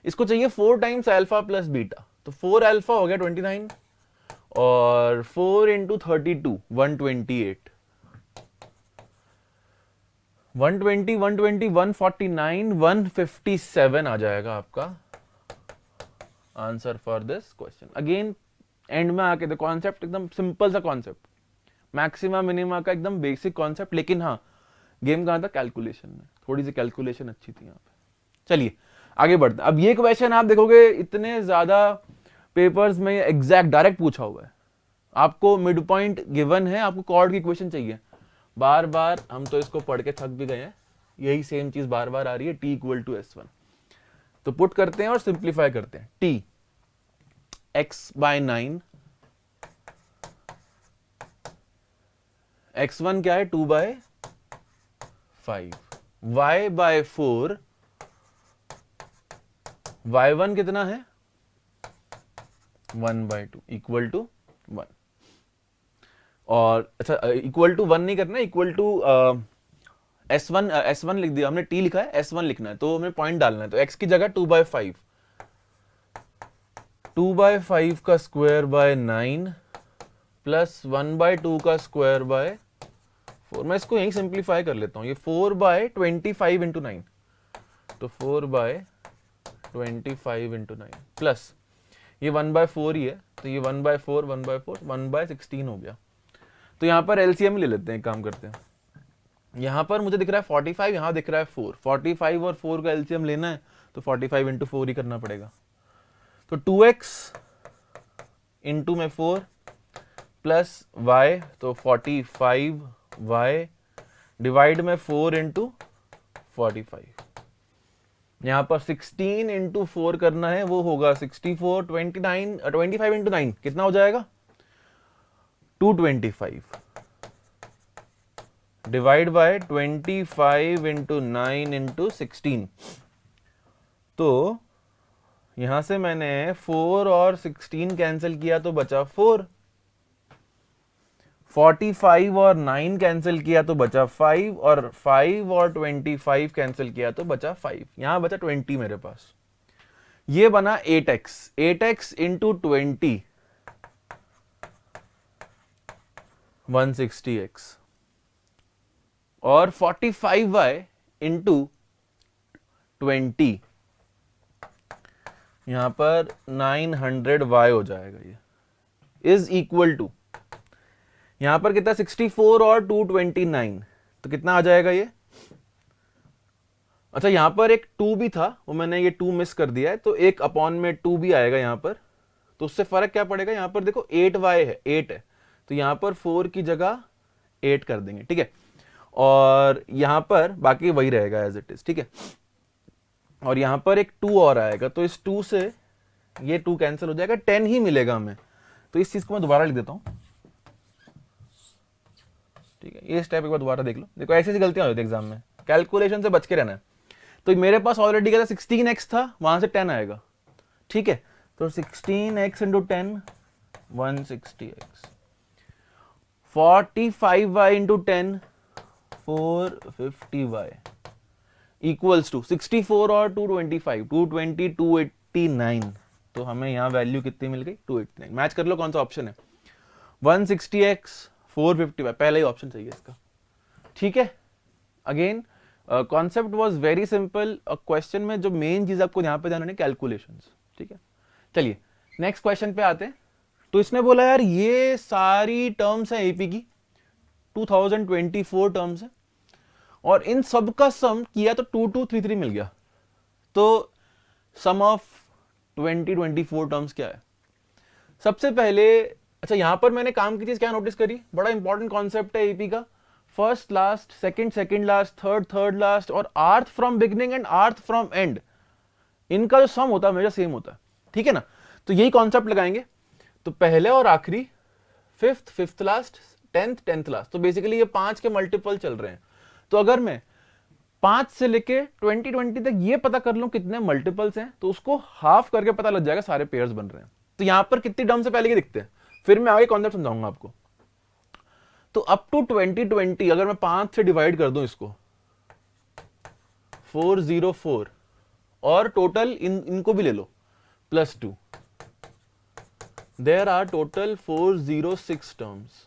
इसको चाहिए 4 टाइम्स अल्फा प्लस बीटा, तो 4 अल्फा हो गया 29 और 4 इंटू 32 128, 120 120 149 157 आ जाएगा आपका answer for this question. Again and में आके द कॉन्सेप्ट एकदम सिंपल सा कॉन्सेप्ट, मैक्सिमा मिनिमा का एकदम बेसिक कॉन्सेप्ट, लेकिन हाँ गेम कहाँ था, कैलकुलेशन में, थोड़ी सी कैलकुलेशन अच्छी थी यहाँ पे। चलिए आगे बढ़ते हैं। अब ये क्वेश्चन आप देखोगे इतने ज्यादा पेपर्स में एग्जैक्ट डायरेक्ट पूछा हुआ है, आपको मिड पॉइंट गिवन है, आपको कॉर्ड की इक्वेशन चाहिए। बार बार हम तो इसको पढ़ के थक भी गए हैं, यही सेम चीज बार बार आ रही है, t इक्वल टू S1। तो पुट करते हैं और सिंप्लीफाई करते हैं। t x/9, x1 क्या है 2/5, y/4, y1 कितना है 1/2 इक्वल टू 1। और अच्छा इक्वल टू 1 नहीं करना, इक्वल टू S1 लिख दिया हमने, t लिखा है, S1 लिखना है, तो हमें पॉइंट डालना है, तो x की जगह 2/5, 2/5 का स्क्वायर बाय 9 प्लस 1/2 का स्क्वायर बाय 4। मैं इसको यहीं सिंप्लीफाई कर लेता हूं, ये 4/25 इंटू 9, तो 4/25 इंटू 9 प्लस ये 1/4 ही है, तो ये 1/4 1/4 1/16 हो गया। तो यहां पर एलसीएम ले लेते हैं, काम करते हैं। यहां पर मुझे दिख रहा है 45, यहां दिख रहा है 4, 45 और 4 का एलसीएम लेना है तो 45 इंटू 4 ही करना पड़ेगा। तो 2x इंटू में 4 प्लस y, तो 45y डिवाइड में 4 इंटू 45। यहां पर 16 इंटू 4 करना है, वो होगा 64, 25 इंटू 9 कितना हो जाएगा 225 डिवाइड बाय 25 इंटू 9 इंटू 16। तो यहां से मैंने 4 और 16 कैंसिल किया तो बचा 4, 45 और 9 कैंसिल किया तो बचा 5, और 5 और 25 कैंसिल किया तो बचा 5, यहां बचा 20 मेरे पास। ये बना 8x इंटू 20 160x, और 45y इंटू 20 यहां पर 900y हो जाएगा। ये इज इक्वल टू, यहां पर कितना 64 और 229, तो कितना आ जाएगा ये। अच्छा यहां पर एक 2 भी था, वो मैंने ये 2 मिस कर दिया है, तो एक अपॉन में 2 भी आएगा यहां पर, तो उससे फर्क क्या पड़ेगा। यहां पर देखो 8y है, 8 है, तो यहां पर 4 की जगह 8 कर देंगे, ठीक है। और यहां पर बाकी वही रहेगा एज इट इज, ठीक है। और यहां पर एक 2 और आएगा, तो इस 2 से ये 2 कैंसिल हो जाएगा, 10 ही मिलेगा हमें। तो इस चीज को मैं दोबारा लिख देता हूं, ठीक है। ये स्टेप एक बार दोबारा देख लो, देखो ऐसी गलतियां हो जाती है एग्जाम में, कैलकुलेशन से बच के रहना है। तो मेरे पास ऑलरेडी क्या था 16x था, वहां से 10 आएगा, ठीक है। तो 16x into 10 160x, 45y into 10 450y equals to 64 और 225 220 289। तो हमें यहां वैल्यू कितनी मिल गई 289। मैच कर लो कौन सा ऑप्शन है, 160x 450y, पहला ही ऑप्शन चाहिए इसका, ठीक है। Again concept was very simple, question में जो मेन चीज आपको यहां पे ध्यान रखनी कैलकुलेशंस, ठीक है। चलिए नेक्स्ट क्वेश्चन पे आते हैं। तो इसने बोला यार ये सारी टर्म्स है एपी की, 2024 टर्म्स है, और इन सब का सम किया तो 2233 मिल गया। तो सम ऑफ 2024 टर्म्स क्या है। सबसे पहले अच्छा यहां पर मैंने काम की चीज क्या नोटिस करी, बड़ा इंपॉर्टेंट कॉन्सेप्ट है एपी का, first last, second last, third last, और आर्थ फ्रॉम बिगिनिंग एंड आर्थ फ्रॉम एंड, इनका जो सम होता है हमेशा सेम होता है, ठीक है ना। तो यही कॉन्सेप्ट लगाएंगे। तो पहले और आखिरी, फिफ्थ लास्ट, टेंथ लास्ट, तो बेसिकली ये 5 के मल्टीपल चल रहे हैं। तो अगर मैं 5 से लेके 2020 तक ये पता कर लो कितने मल्टीपल्स हैं, तो उसको हाफ करके पता लग जाएगा सारे पेयर्स बन रहे हैं। तो यहां पर कितनी टर्म्स से पहले के दिखते हैं, फिर मैं आगे कॉन्सेप्ट समझाऊंगा आपको। तो अप टू 2020 अगर मैं 5 से डिवाइड कर दूं इसको 404 और टोटल इनको भी ले लो +2, देयर आर टोटल 406 टर्म्स।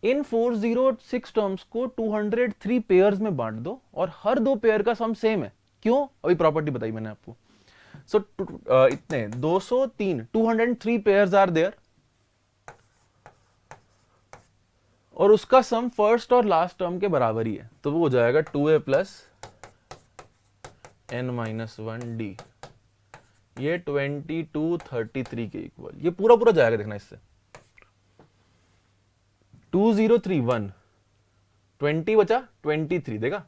इन 406 टर्म्स को 203 पेयर्स में बांट दो और हर 2 पेयर का सम सेम है। क्यों? अभी प्रॉपर्टी बताई मैंने आपको। सो इतने 203 203 पेयर्स आर देयर और उसका सम फर्स्ट और लास्ट टर्म के बराबर ही है, तो वो हो जाएगा 2a + n-1d। ये 2233 के इक्वल, ये पूरा पूरा जाएगा, देखना इससे 2031 20 बचा 23 देगा,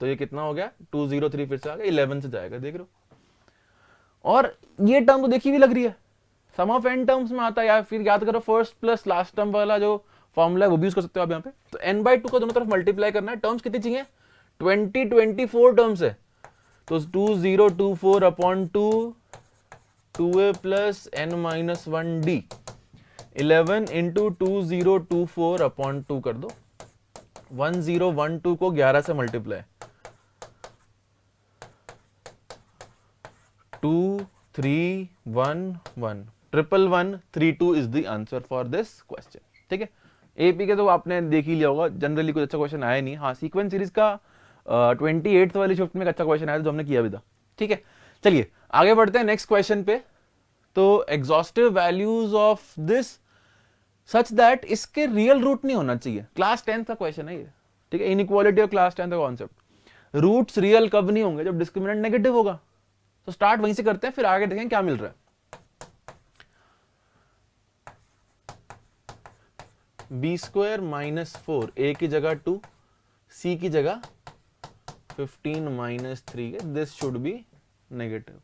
तो ये कितना हो गया 203 फिर से आ गया 11 से जाएगा, देख रहे हो। और ये टर्म तो देखी भी लग रही है, सम ऑफ n टर्म्स में आता है, या फिर याद करो फर्स्ट प्लस लास्ट टर्म वाला जो फॉर्मूला है वो भी यूज कर सकते हो आप यहाँ पे। तो n/2 को दोनों तरफ मल्टीप्लाई करना है। टर्म्स कितनी चाहिए? 24 टर्म्स है, तो 2024/2 2a + n-1d 11 × 2024/2 कर दो। 1012 को 11 से multiply 2311 11132 is the answer for this question. ठीक है, एपी के तो आपने देख ही लिया होगा, जनरली कुछ अच्छा क्वेश्चन आया नहीं। हाँ, सीक्वेंस सीरीज का 28th वाली शिफ्ट में एक अच्छा क्वेश्चन आया था जो हमने किया भी था। ठीक है, चलिए आगे बढ़ते हैं नेक्स्ट क्वेश्चन पे। तो exhaustive values of this such that इसके रियल रूट नहीं होना चाहिए। क्लास 10 का क्वेश्चन है ये। ठीक है, इनइक्वालिटी ऑफ क्लास 10 का कॉन्सेप्ट। रूट्स रियल कब नहीं होंगे? जब डिस्क्रिमिनेंट नेगेटिव होगा। तो स्टार्ट वहीं से करते हैं, फिर आगे देखें क्या मिल रहा है। b² - 4 a की जगह 2 c की जगह 15 - 3 है, दिस शुड बी नेगेटिव,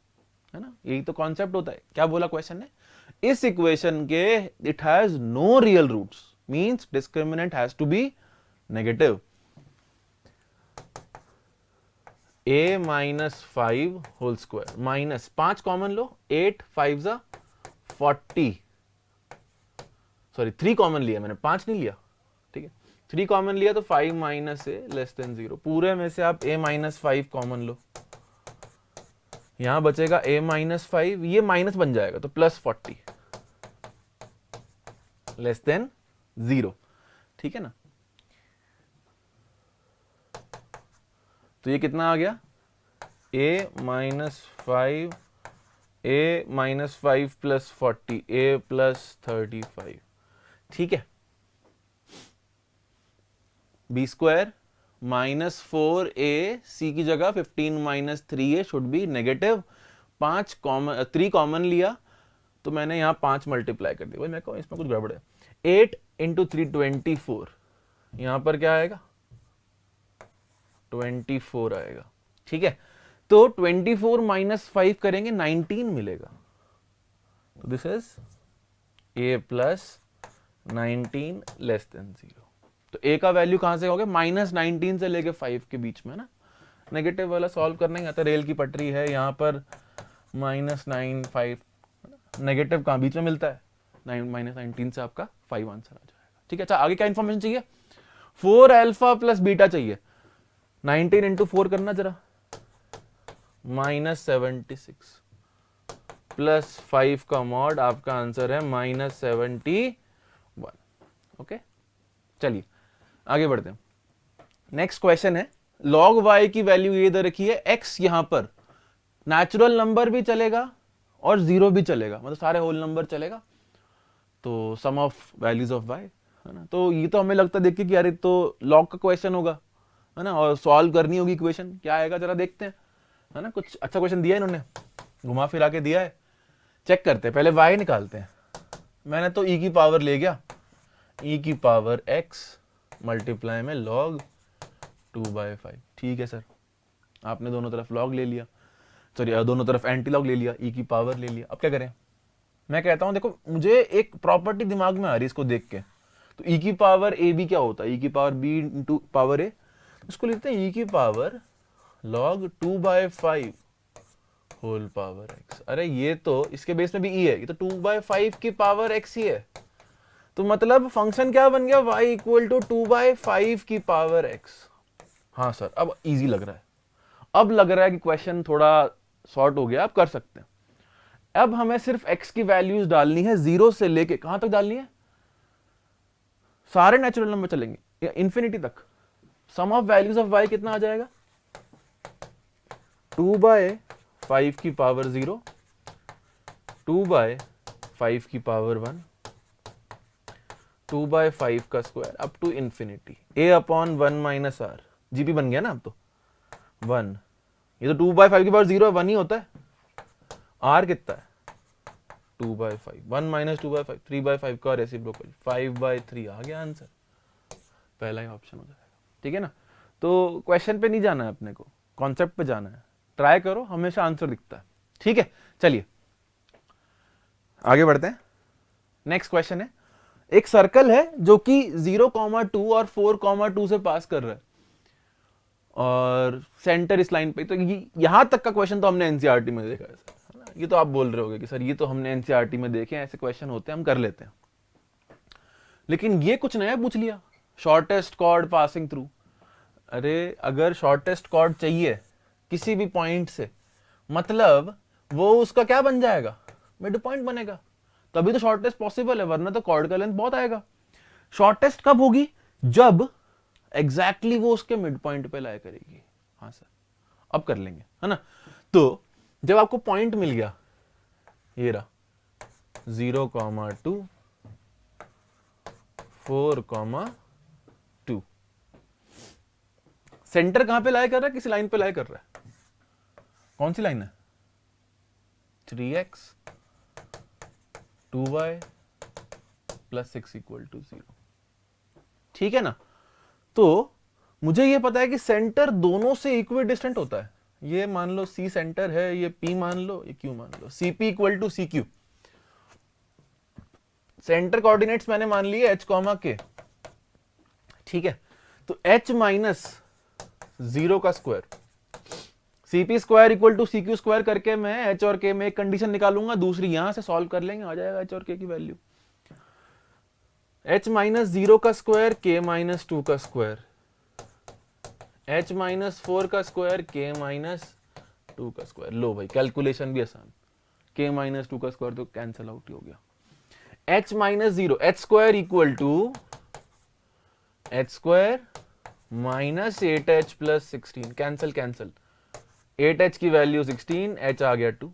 है ना। यही तो कॉन्सेप्ट होता है। क्या बोला क्वेश्चन ने? इस इक्वेशन के it has no real roots, means discriminant has to be negative. a - 5 whole square minus 5 common लो, 8 5 = 40, सॉरी 3 कॉमन लिया मैंने, 5 नहीं लिया। ठीक है, 3 कॉमन लिया तो 5 - a < 0। पूरे में से आप a - 5 कॉमन लो, यहां बचेगा a - 5, ये माइनस बन जाएगा तो +40 < 0। ठीक है ना, तो ये कितना आ गया? a - 5 a - 5 + 40 a + 35। ठीक है, b² - 4a c की जगह 15 - 3a should be negative. 3 common लिया तो मैंने यहां 5 मल्टीप्लाई कर दिया। मैं कहूँ इसमें कुछ गड़बड़ है। 8 × 3 24, यहां पर क्या आएगा? 24 आएगा। ठीक है, तो 24 - 5 करेंगे 19 मिलेगा। तो दिस इज a + 19 < 0। तो a का वैल्यू कहां से हो गया? -19 से लेके 5 के बीच में ना। नेगेटिव वाला सॉल्व करना ही आता, रेल की पटरी है यहाँ पर -9 5, नेगेटिव कहां बीच में मिलता है? -19 से आपका 5 आंसर आ जाएगा। ठीक है, अच्छा आगे क्या इंफॉर्मेशन चाहिए? 4α + बीटा चाहिए। 19 × 4 करना जरा, -76 + 5 का मॉड, आपका आंसर है -71। ओके, चलिए आगे बढ़ते हैं। नेक्स्ट क्वेश्चन है, log y की वैल्यू ये दे रखी है, x यहां पर नेचुरल नंबर भी चलेगा और 0 भी चलेगा, मतलब सारे होल नंबर चलेगा। तो सम ऑफ वैल्यूज ऑफ y, है ना। तो ये तो हमें लगता है देख के कि यार ये तो log का क्वेश्चन होगा, है ना, और सॉल्व करनी होगी इक्वेशन। क्या आएगा जरा देखते हैं, है ना। कुछ अच्छा क्वेश्चन दिया है इन्होंने, घुमा फिरा के दिया है। चेक करते हैं, पहले y निकालते हैं। मैंने तो e की पावर ले गया, e की पावर x मल्टीप्लाई में log 2/5। ठीक है सर, आपने दोनों तरफ log ले लिया, सॉरी दोनों तरफ एंटी लॉग ले लिया, e की पावर ले लिया। अब क्या करें? मैं कहता हूं देखो, मुझे एक प्रॉपर्टी दिमाग में आ रही है इसको देख के। तो e की पावर a b क्या होता है? e की पावर b × पावर a। इसको लिखते हैं e की power log 2/5 whole power x। अरे ये तो इसके बेस में भी e है, ये तो 2/5 की पावर x ही है, तो मतलब फंक्शन क्या बन गया, y इक्वल टू 2/5 की पावर x। हाँ सर, अब इजी लग रहा है, अब लग रहा है कि क्वेश्चन थोड़ा सॉर्ट हो गया, आप कर सकते हैं। अब हमें सिर्फ x की वैल्यूज डालनी है, 0 से लेके कहां तक डालनी है, सारे नेचुरल नंबर चलेंगे या इंफिनिटी तक। सम ऑफ वैल्यूज ऑफ y कितना आ जाएगा, 2/5 की पावर 0, 2/5 की पावर 1, 2/5 का square up to infinity, a upon 1 minus R. GP बन गया ना अब तो 1, ये तो 2/5 की पावर 0 है, 1 ही होता है। r कितना है 2/5, 1 माइनस 2/5, 3/5 का रेसिप्रोकल 5/3 आ गया आंसर, पहला ही ऑप्शन हो जाएगा। ठीक है ना, तो क्वेश्चन पे नहीं जाना है अपने को, कॉन्सेप्ट पे जाना है, ट्राई करो, हमेशा आंसर दिखता है। ठीक है, चलिए आगे बढ़ते हैं। नेक्स्ट क्वेश्चन है, एक सर्कल है जो कि 0,2 और 4,2 से पास कर रहा है और सेंटर इस लाइन पे, तो यहां तक का क्वेश्चन तो हमने एनसीईआरटी में देखा है सर, ये तो आप बोल रहे होगे कि सर ये तो हमने एनसीईआरटी में देखे हैं, ऐसे क्वेश्चन होते हैं, हम कर लेते हैं। लेकिन ये कुछ नया पूछ लिया, शॉर्टेस्ट कॉर्ड पासिंग थ्रू। अरे अगर शॉर्टेस्ट कॉर्ड चाहिए किसी भी पॉइंट से, मतलब वो उसका क्या बन जाएगा, मिड पॉइंट बनेगा, तभी तो शॉर्टेस्ट पॉसिबल है, वरना तो कॉर्ड का लेंथ बहुत आएगा। शॉर्टेस्ट कब होगी, जब एग्जैक्टली वो उसके मिड पॉइंट पे लाया करेगी। हाँ सर, अब कर लेंगे, है ना। तो जब आपको पॉइंट मिल गया, ये रहा 0,2, 4,2, सेंटर कहां पे लाया कर रहा है, किसी लाइन पे लाया कर रहा है, कौन सी लाइन है, 3x 2y plus 6 equal to 0। ठीक है ना, तो मुझे ये पता है कि सेंटर दोनों से इक्वी डिस्टेंट होता है। ये मान लो C सेंटर है, ये P मान लो, ये Q मान लो, CP equal to CQ। Centre coordinates मैंने मान लिए h, k। ठीक है, तो h माइनस 0 का square, CP square equal to CQ square करके मैं h और k में एक कंडीशन निकालूंगा, दूसरी यहां से सॉल्व कर लेंगे, आ जाएगा h और k की वैल्यू। h माइनस 0 का स्क्वायर, k माइनस 2 का स्क्वायर, h माइनस 4 का स्क्वायर, k माइनस 2 का स्क्वायर। लो भाई, कैलकुलेशन भी आसान, k माइनस 2 का स्क्वायर तो कैंसिल आउट ही हो गया। h minus 0, h square equal to h square minus 8h plus 16, cancel cancel, 8h की वैल्यू 16, h आ गया 2।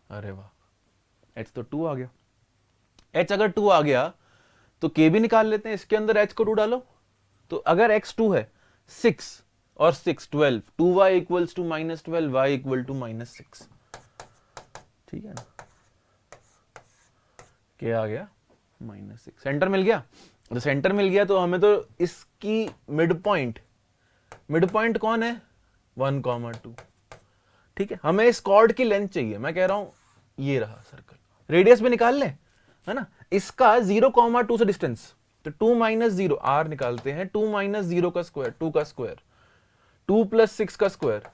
अरे वाह, h तो 2 आ गया। h अगर 2 आ गया तो k भी निकाल लेते हैं, इसके अंदर h को 2 डालो, तो अगर x 2 है, 6 और 6 12, 2y equals to minus 12, y equal to minus 6। ठीक है ना, k आ गया माइनस 6, सेंटर मिल गया। तो सेंटर मिल गया तो हमें तो इसकी मिड पॉइंट कौन है, 1,2। ठीक है, हमें इस कॉर्ड की लेंथ चाहिए, मैं कह रहा हूं ये रहा सर्कल, रेडियस भी निकाल ले, है ना। इसका 0,2 से डिस्टेंस, तो 2 माइनस 0, r निकालते हैं, 2 माइनस 0 का स्क्वायर, 2 का स्क्वायर, 2 प्लस 6 का स्क्वायर,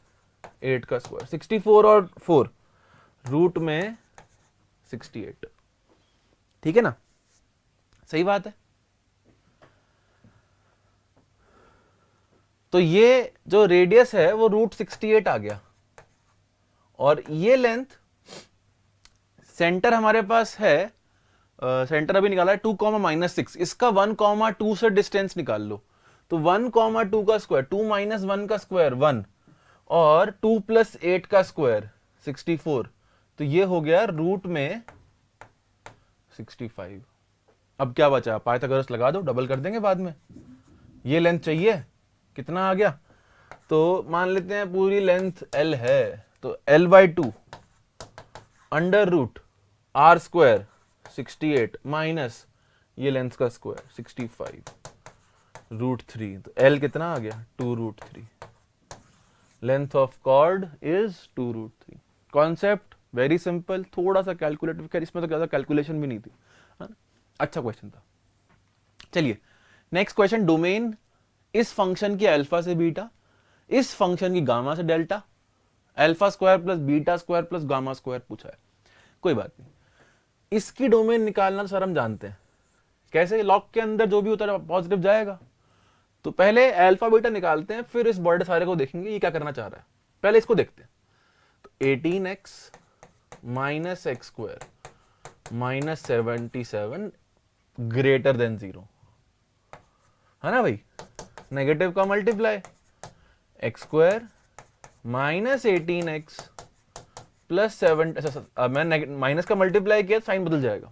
8 का स्क्वायर, 64 और 4 रूट में 68। ठीक है ना, सही बात है। तो ये जो रेडियस है वो रूट 68 आ गया, और ये लेंथ, सेंटर हमारे पास है, सेंटर अभी निकाला है 2, माइनस 6, इसका 1,2 से डिस्टेंस निकाल लो, तो 1,2 का स्क्वायर, 2 माइनस 1 का स्क्वायर 1, और 2 प्लस 8 का स्क्वायर 64, तो ये हो गया रूट में 65। अब क्या बचा, पाइथागोरस लगा दो, डबल कर देंगे बाद में। ये लेंथ चाहिए, कितना आ गया, तो मान लेते हैं पूरी लेंथ l है, तो l/2 under root r square 68 minus ये लेंथ का स्क्वायर 65 रूट 3, तो l कितना आ गया, 2 root 3। Length of chord is 2 root 3। Concept very simple, थोड़ा सा कैलकुलेटिव, खैर इसमें तो ज्यादा कैलकुलेशन भी नहीं थी, अच्छा क्वेश्चन था। चलिए नेक्स्ट क्वेश्चन, डोमेन इस फंक्शन की अल्फा से बीटा, इस फंक्शन की गामा से delta, alpha square plus beta square plus gamma square पूछा है, कोई बात नहीं। इसकी डोमेन निकालना सर हम जानते हैं कैसे, लॉग के अंदर जो भी होता है पॉजिटिव जाएगा। तो पहले अल्फा बीटा निकालते हैं, फिर इस बड़े सारे को देखेंगे ये क्या करना चाह रहा है। पहले इसको देखते हैं। तो 18x minus x square minus 77 greater than 0 है ना भाई, नेगेटिव का multiply, x square minus 18x plus 7, मैं माइनस का मल्टीप्लाई किया, साइन बदल जाएगा,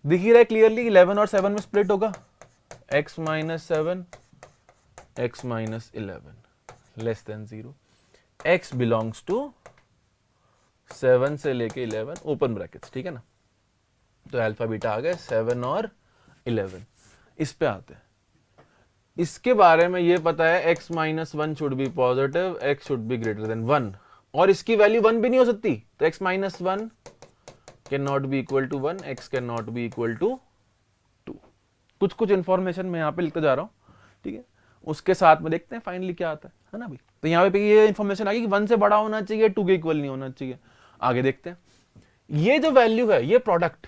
दिख ही रहा है क्लियरली, 11 और 7 में स्प्लिट होगा, x minus 7 x minus 11 less than 0, x belongs to 7 से लेके 11 ओपन ब्रैकेट्स, ठीक है ना। तो अल्फा बीटा आ गए 7 और 11। इस पे आते हैं, इसके बारे में ये पता है x minus 1 should be positive, x should be greater than 1, और इसकी वैल्यू 1 भी नहीं हो सकती, तो x minus 1 can not be equal to 1, x can not be equal to 2। कुछ कुछ इंफॉर्मेशन मैं यहाँ पे लिखते जा रहा हूँ, ठीक है, उसके साथ में देखते हैं फाइनली क्या आता है ना भाई। तो यहाँ पे ये इंफॉर्मेशन आ गई कि 1 से बड़ा होना चाहिए, 2 के इक्वल नहीं होना चाहिए। आगे देखते हैं, ये जो वैल्यू है ये product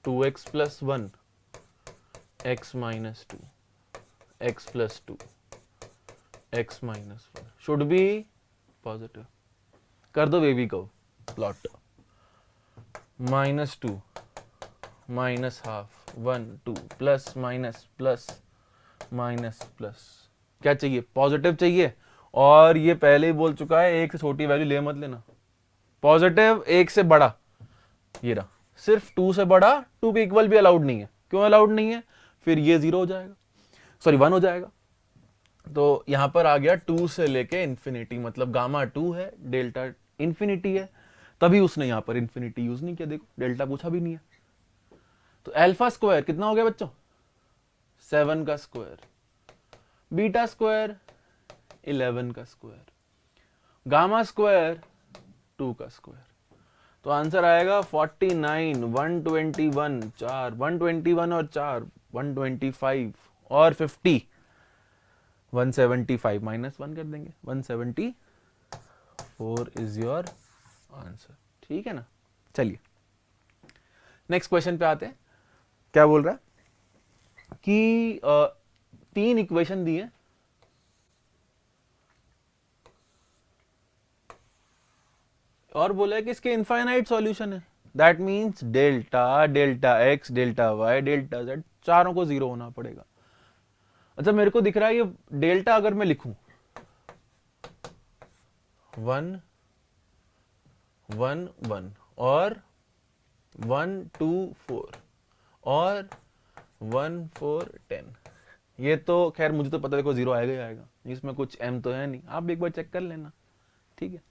2x plus 1 x minus 2 x plus 2 x minus 1 should be positive. कर दो बेबी को plot, minus 2 minus half 1 2 plus minus plus minus plus, क्या चाहिए, पॉजिटिव चाहिए। और ये पहले ही बोल चुका है, एक से छोटी वैल्यू ले मत लेना, पॉजिटिव एक से बड़ा, ये रहा, सिर्फ 2 से बड़ा, 2 के इक्वल भी अलाउड नहीं है। क्यों अलाउड नहीं है, फिर ये 0 हो जाएगा, सॉरी 1 हो जाएगा। तो यहां पर आ गया 2 से लेके इंफिनिटी, मतलब गामा 2 है, डेल्टा इंफिनिटी है, तभी उसने यहां पर इंफिनिटी यूज नहीं किया। देखो डेल्टा पूछा भी नहीं है। तो अल्फा स्क्वायर कितना हो गया बच्चों, 7 का स्क्वायर, बीटा स्क्वायर 11 का स्क्वायर, गामा स्क्वायर 2 का स्क्वायर। तो आंसर आएगा 49, 121, 4, 121 और 4, 125 और 50, 175 माइनस 1 कर देंगे, 174 इज योर आंसर, ठीक है ना। चलिए नेक्स्ट क्वेश्चन पे आते हैं। क्या बोल रहा है कि 3 इक्वेशन दिए, और बोला है कि इसके इनफाइनाइट सॉल्यूशन है, that means delta, delta x, delta y, delta z, चारों को 0 होना पड़ेगा। अच्छा मेरे को दिख रहा है ये डेल्टा अगर मैं लिखूं 1 1 1 और 1 2 4 और 1 4 10, ये तो खैर मुझे तो पता देखो 0 आएगा ही आएगा, इसमें कुछ m तो है नहीं, आप एक बार चेक कर लेना, ठीक है।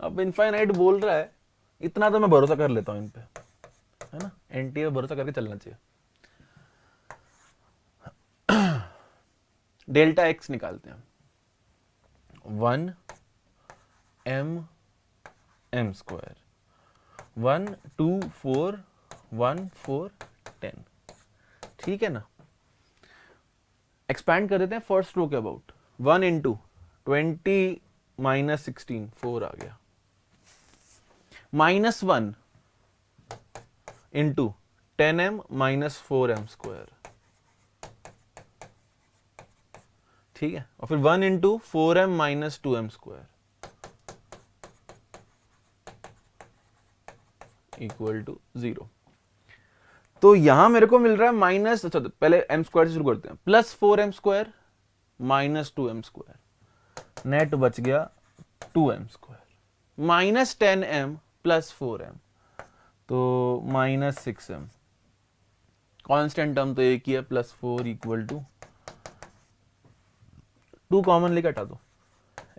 अब इनफाइनाइट बोल रहा है, इतना तो मैं भरोसा कर लेता हूं इन पे, है ना, एनटी पे भरोसा करके चलना चाहिए। डेल्टा एक्स निकालते हैं, 1 m m स्क्वायर, 1 2 4 1 4 10, ठीक है ना। एक्सपैंड कर देते हैं फर्स्ट रो के अबाउट, 1 इंटू 20 माइनस 16 4 आ गया, minus 1 into 10m minus 4m square, ठीक है, और फिर 1 into 4m minus 2m square equal to 0। तो यहां मेरे को मिल रहा है माइनस, अच्छा पहले m स्क्वायर से शुरू करते हैं, plus 4m square minus 2m square, net बच गया 2m square, minus 10m plus 4m, तो माइनस 6m, कांस्टेंट टर्म तो एक ही है, प्लस 4 इक्वल टू 2 कॉमन लेकर हटा दो,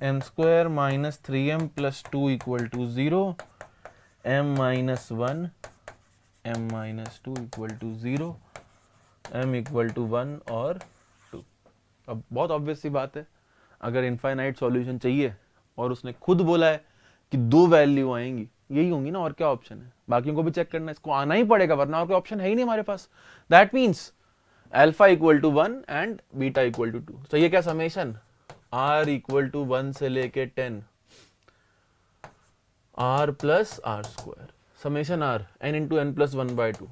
m square minus 3m plus 2 equal to 0, m minus 1 m minus 2 equal to 0, m equal to 1 और 2। अब बहुत ऑब्वियस सी बात है, अगर इनफाइनाइट सॉल्यूशन चाहिए और उसने खुद बोला है कि 2 वैल्यू आएंगी, यही होंगी ना, और क्या ऑप्शन है, बाकियों को भी चेक करना, इसको आना ही पड़ेगा वरना और कोई ऑप्शन है ही नहीं हमारे पास। That means alpha equal to 1 and beta equal to 2। तो ये क्या समेशन r इक्वल टू 1 से लेके 10 r plus r square summation r n into n plus 1 by 2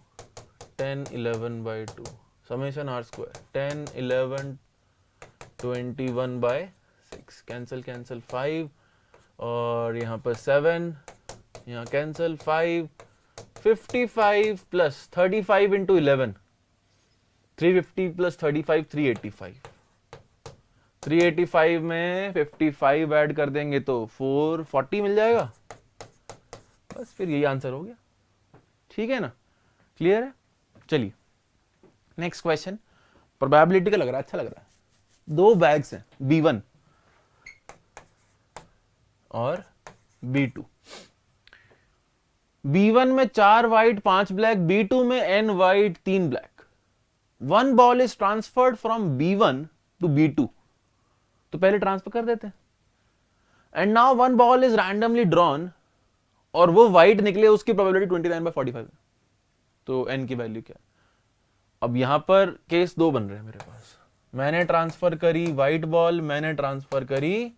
10 11 by 2 summation r square 10 11 21 by 6 cancel cancel 5 और यहाँ पर 7 यहाँ cancel 5 55 plus 35 into 11 350 plus 35 385 385 में 55 ऐड कर देंगे तो 440 मिल जाएगा। बस फिर यही आंसर हो गया। ठीक है ना, क्लियर है। चलिए नेक्स्ट क्वेश्चन, प्रोबेबिलिटी का लग रहा है, अच्छा लग रहा है। दो बैग्स हैं B1 और B2। B1 में 4 व्हाइट 5 ब्लैक, B2 में n white 3 black. One ball is transferred from B1 to B2, तो पहले ट्रांसफर कर देते हैं। And now one ball is randomly drawn और वो व्हाइट निकले, उसकी प्रोबेबिलिटी 29/45। तो n की वैल्यू क्या है? अब यहां पर केस दो बन रहे हैं मेरे पास। मैंने ट्रांसफर करी व्हाइट बॉल, मैंने ट्रांसफर करी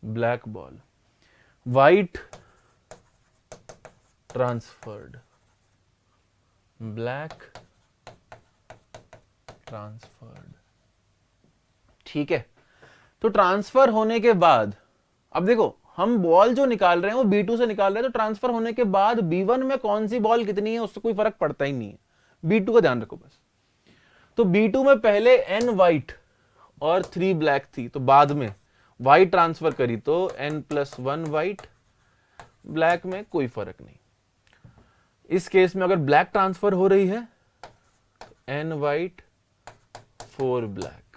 black ball. White transferred, black transferred. ठीक है, तो ट्रांसफर होने के बाद अब देखो हम बॉल जो निकाल रहे हैं वो B2 से निकाल रहे हैं, तो ट्रांसफर होने के बाद B1 में कौन सी बॉल कितनी है उससे कोई फर्क पड़ता ही नहीं है। B2 का ध्यान रखो बस। तो B2 में पहले n व्हाइट और 3 ब्लैक थी, तो बाद में व्हाइट ट्रांसफर करी तो n+1 व्हाइट, ब्लैक में कोई फर्क नहीं। इस केस में अगर ब्लैक ट्रांसफर हो रही है तो n व्हाइट 4 ब्लैक।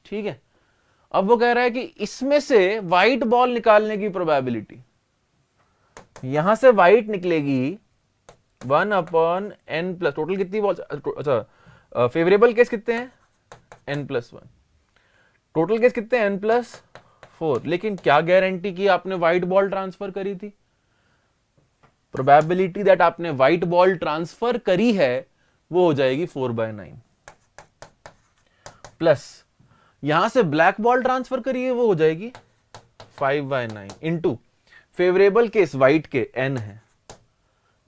ठीक है, अब वो कह रहा है कि इसमें से व्हाइट बॉल निकालने की प्रोबेबिलिटी, यहां से व्हाइट निकलेगी 1/n प्लस टोटल कितनी बॉल, अच्छा फेवरेबल केस कितने हैं n+1, टोटल केस कितने हैं n+4। लेकिन क्या गारंटी कि आपने व्हाइट बॉल ट्रांसफर करी थी? प्रोबेबिलिटी दैट आपने व्हाइट बॉल ट्रांसफर करी है वो हो जाएगी 4/9 प्लस यहां से ब्लैक बॉल ट्रांसफर करी है वो हो जाएगी 5/9 इंटू फेवरेबल केस व्हाइट के n है,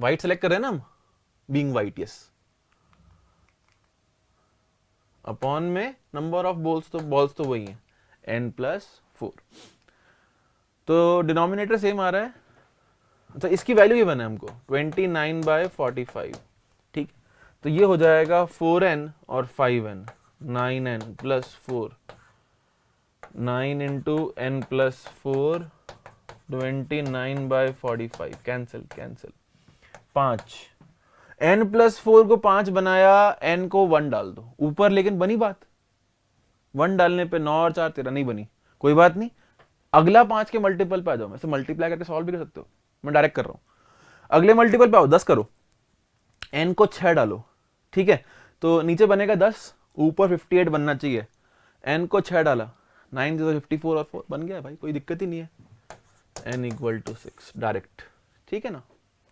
व्हाइट सेलेक्ट कर रहे हैं ना हम, बीइंग व्हाइट, यस, अपॉन में नंबर ऑफ बॉल्स तो वही है n+4। तो डिनोमिनेटर सेम आ रहा है। अच्छा इसकी वैल्यू गिवन है हमको 29/45। ठीक, तो ये हो जाएगा 4n और 5n 9n plus 4 9 into n+4 29/45 cancel cancel 5 n+4 को 5 बनाया, n को 1 डाल दो ऊपर, लेकिन बनी बात 1 डालने पे 9 और 4 13 नहीं बनी, कोई बात नहीं। अगला 5 के मल्टीपल पे आ जाओ, वैसे मल्टीप्लाई करके सॉल्व भी कर सकते हो, मैं डायरेक्ट कर रहा हूं। अगले मल्टीपल पे आओ, 10 करो, n को 6 डालो। ठीक है, तो नीचे बनेगा 10, ऊपर 58 बनना चाहिए, n को 6 डाला, 9 54 और 4 बन गया भाई, कोई दिक्कत ही नहीं है। n equal to 6 direct. ठीक है ना,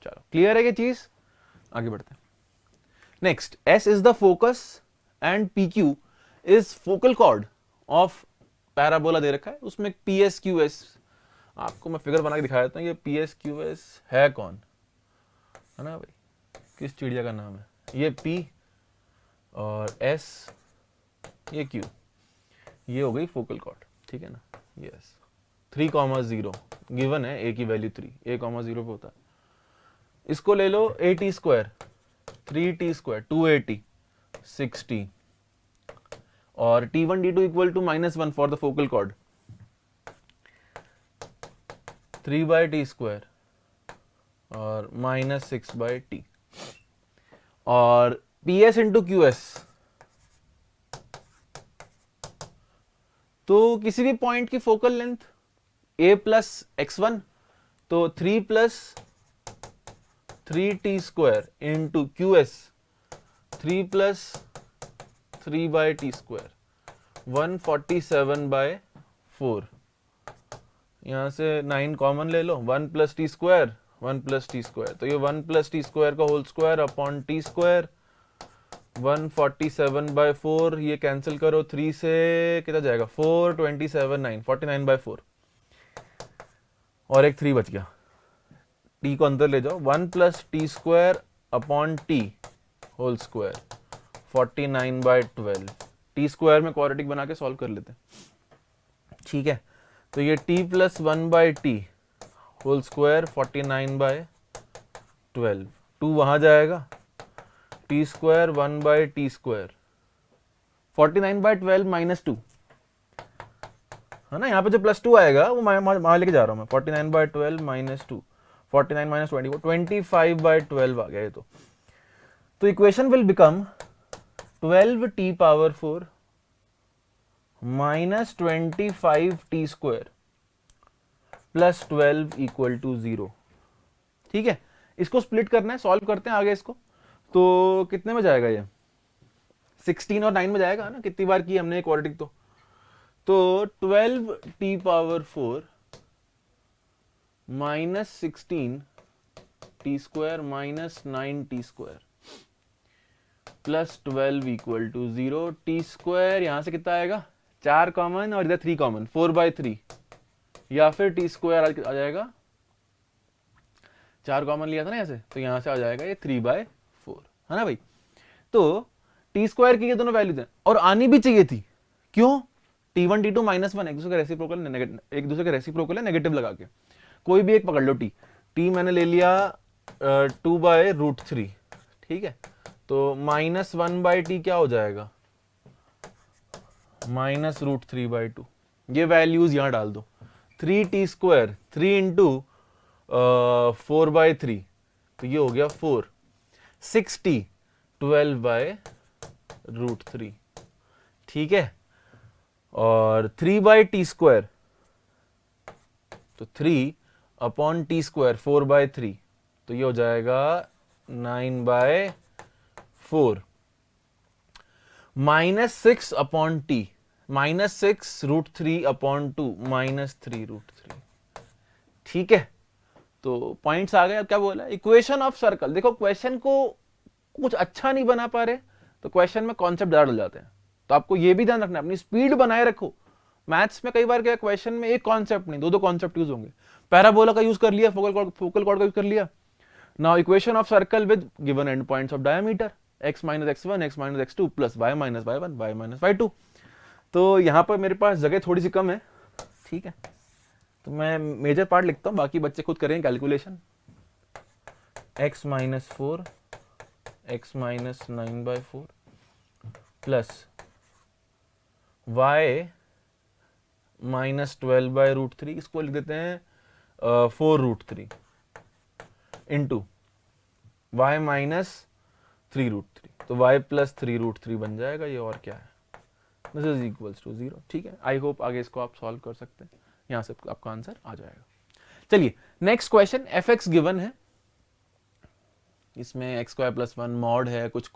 चलो क्लियर है ये चीज, आगे बढ़ते हैं। Next, S is the focus and PQ is focal chord of parabola दे रखा है, उसमें PSQS, आपको मैं फिगर बना के दिखा देता हूँ। ये PSQS है कौन, है ना भाई, किस चिड़िया का नाम है? ये P और S, ये Q, ये हो गई फोकल कॉर्ड। ठीक है ना, यस 3,0 गिवन है, a की वैल्यू 3, a,0 पे होता है। इसको ले लो a² 3t² 2at 60 और t1 t2 equal to -1 for the focal chord 3/t² और -6/t और PS इंटू QS, तो किसी भी पॉइंट की focal length a plus x1, तो 3 plus 3t² into QS 3 plus 3/t², 147/4। यहां से 9 कॉमन ले लो, 1 प्लस t², 1 प्लस t², तो ये 1 प्लस t² का होल स्क्वायर अपॉन t², 147/4, ये कैंसिल करो 3 से, कितना जाएगा 4, 27, 9, 49/4 और एक 3 बच गया। t को अंदर ले जाओ, 1 + t² upon t whole square 49/12। t² में क्वाड्रेटिक बना के सॉल्व कर लेते हैं, ठीक है। तो ये t + 1/t होल स्क्वायर 49/12, 2 वहां जाएगा, t² 1/t², 49/12 -2 है ना। यहाँ पे जो +2 आएगा वो वहां लेके जा रहा हूँ मैं, 49/12 -2, 49 - 24, 25/12 आ गया ये तो equation will become 12t⁴ minus 25t² plus 12 = 0, ठीक है। इसको स्प्लिट करना है, सॉल्व करते हैं आगे इसको। तो कितने में जाएगा ये, 16 और 9 में जाएगा ना, कितनी बार की हमने क्वाड्रेटिक तो 12t⁴ minus 16t² minus 9t² plus 12 = 0। t² यहां से कितना आएगा, 4 कॉमन और इधर 3 कॉमन, 4/3, या फिर t² आ जाएगा, 4 कॉमन लिया था ना ऐसे, तो यहां से आ जाएगा ये 3/4, है ना भाई। तो t² की ये दोनों वैल्यूज हैं और आनी भी चाहिए थी, क्यों, t1 t2 -1 एक दूसरे का रेसिप्रोकल है, नेगेटिव लगा के कोई भी एक पकड़ लो t मैंने ले लिया 2/√3, ठीक है। तो -1/t क्या हो जाएगा, -√3/2, ये वैल्यूज यहां डाल दो, 3t², 3 × 4/3, तो ये हो गया 4, 6t 12/√3, ठीक है। और 3/t², तो 3/t², 4/3, तो ये हो जाएगा 9/4, -6/t, -6√3/2, -3√3, ठीक है। तो पॉइंट्स आ गए। अब क्या बोला, इक्वेशन ऑफ सर्कल। देखो क्वेश्चन को कुछ अच्छा नहीं बना पा रहे तो क्वेश्चन में कॉन्सेप्ट ज्यादा डल जाते हैं, तो आपको ये भी ध्यान रखना है, अपनी स्पीड बनाए रखो। मैथ्स में कई बार क्या, क्वेश्चन में एक कॉन्सेप्ट नहीं, दो कॉन्सेप्ट यूज होंगे। पैराबोला का यूज कर लिया, फोकल कॉर्ड का यूज कर लिया। Now equation of circle with given and points of diameter, x - x1, x - x2 plus y - y1, y - y2। तो यहां पर मेरे पास जगह थोड़ी सी कम है, ठीक है, तो मैं मेजर पार्ट लिखता हूं, बाकी बच्चे खुद करेंगे calculation. x - 4, x - 9/4 plus y -12/√3, इसको लिख देते हैं 4√3 इंटू y -3√3, तो y + 3√3 बन जाएगा ये, और क्या है, दिस इज इक्वल्स टू 0, ठीक है। आई होप आगे इसको आप सॉल्व कर सकते हैं, यहां से आपका आंसर आ जाएगा। चलिए नेक्स्ट क्वेश्चन, fx गिवन है, इसमें x² + 1 मॉड है कुछ,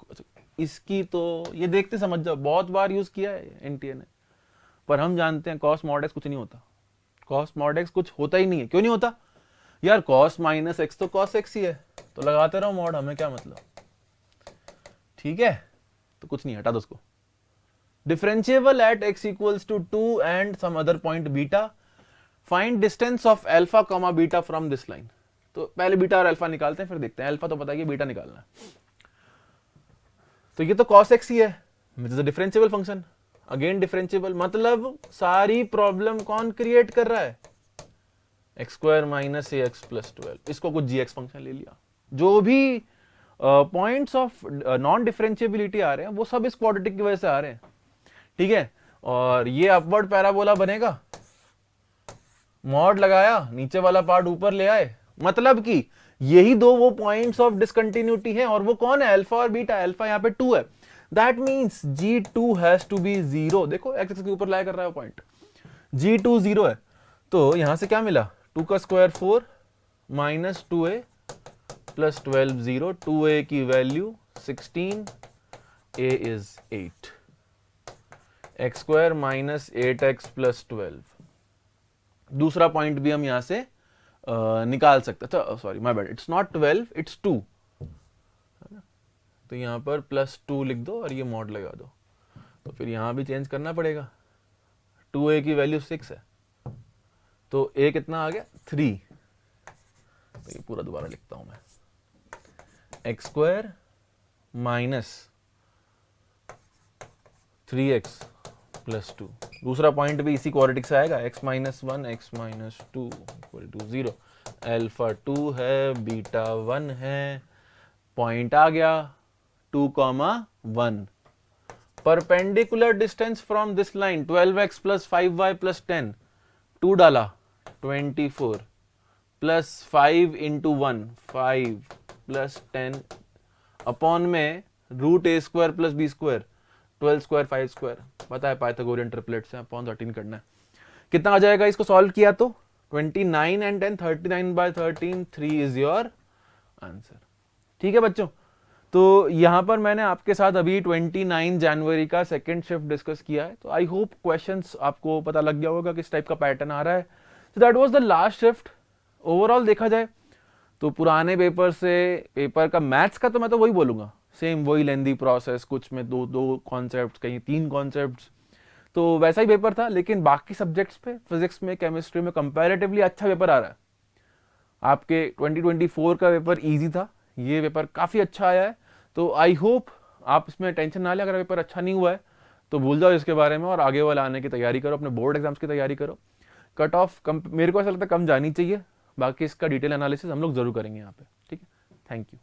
इसकी तो ये देखते समझ जाओ, बहुत बार यूज किया है एनटीए ने, पर हम जानते हैं cos mod x कुछ नहीं होता, cos mod x कुछ होता ही नहीं है। क्यों नहीं होता यार, cos - x तो cos x ही है, तो लगाते रहो मॉड, हमें क्या मतलब, ठीक है। तो कुछ नहीं, हटा दो उसको। Differentiable at x = 2 and some other point beta, find distance of alpha comma beta from this line. तो पहले बीटा और अल्फा निकालते हैं, फिर देखते हैं, अल्फा तो पता है, बीटा निकालना है। तो ये तो cos x ही है, which is a differentiable function, again differentiable, मतलब सारी प्रॉब्लम कौन क्रिएट कर रहा है, x² - ax + 12, इसको कुछ gx फंक्शन ले लिया। जो भी पॉइंट्स ऑफ नॉन डिफरेंशिएबिलिटी आ रहे हैं वो सब इस क्वाड्रेटिक की वजह से आ रहे हैं, ठीक है। और ये अपवर्ड पैराबोला बनेगा, मॉड लगाया, नीचे वाला पार्ट ऊपर ले आए, मतलब कि यही दो वो पॉइंट्स ऑफ डिसकंटिन्यूटी है, और वो कौन है, अल्फा और बीटा। अल्फा यहाँ पे 2 है, that means G2 has to be 0। देखो x एक्सिस के ऊपर लाया कर रहा है पॉइंट, G2 0 है, तो यहां से क्या मिला, 2 का square 4 minus 2a plus 12 0, 2a की value 16, a is 8, x² - 8x + 12। दूसरा पॉइंट भी हम यहां से निकाल सकते, अच्छा sorry my bad, it's not 12, it's 2, तो यहाँ पर +2 लिख दो और ये मॉड लगा दो। तो फिर यहाँ भी चेंज करना पड़ेगा। 2a की वैल्यू 6 है, तो a कितना आ गया 3। तो ये पूरा दोबारा लिखता हूँ मैं, x² माइनस 3x + 2। दूसरा पॉइंट भी इसी क्वाड्रेटिक से आएगा, x - 1 x - 2 = 0। अल्फा 2 है, बीटा 1 है, पॉइंट आ गया 2, 1। Perpendicular distance from this line 12x + 5y + 10, 2 डाला 24 प्लस 5 × 1 5 + 10 अपॉन में √a² + b², 12² 5²। पता है पाइथागोरियन ट्रिपलेट से अपॉन 13 करना है। कितना आ जाएगा इसको सॉल्व किया तो 29 and 10 39/13, 3 इज योर आंसर। ठीक है बच्चों, तो यहां पर मैंने आपके साथ अभी 29 जनवरी का सेकंड शिफ्ट डिस्कस किया है। तो आई होप क्वेश्चंस आपको पता लग गया होगा किस टाइप का पैटर्न आ रहा है। So that was the last shift. Overall देखा जाए तो पुराने पेपर से पेपर का मैथ्स का तो मैं तो वही बोलूंगा, सेम वही लेंदी प्रोसेस, कुछ में दो कॉन्सेप्ट्स, कहीं 3 कॉन्सेप्ट्स, तो वैसा ही पेपर था। लेकिन बाकी सब्जेक्ट्स पे फिजिक्स में, केमिस्ट्री में कंपैरेटिवली अच्छा पेपर आ रहा है। आपके 2024 का पेपर इजी था, ये पेपर काफ़ी अच्छा आया है। तो आई होप आप इसमें टेंशन ना लें। अगर पेपर अच्छा नहीं हुआ है तो भूल जाओ इसके बारे में और आगे वाला आने की तैयारी करो, अपने बोर्ड एग्जाम्स की तैयारी करो। कट ऑफ मेरे को ऐसा लगता है कम जानी चाहिए। बाकी इसका डिटेल एनालिसिस हम लोग जरूर करेंगे यहाँ पे। ठीक है, थैंक यू।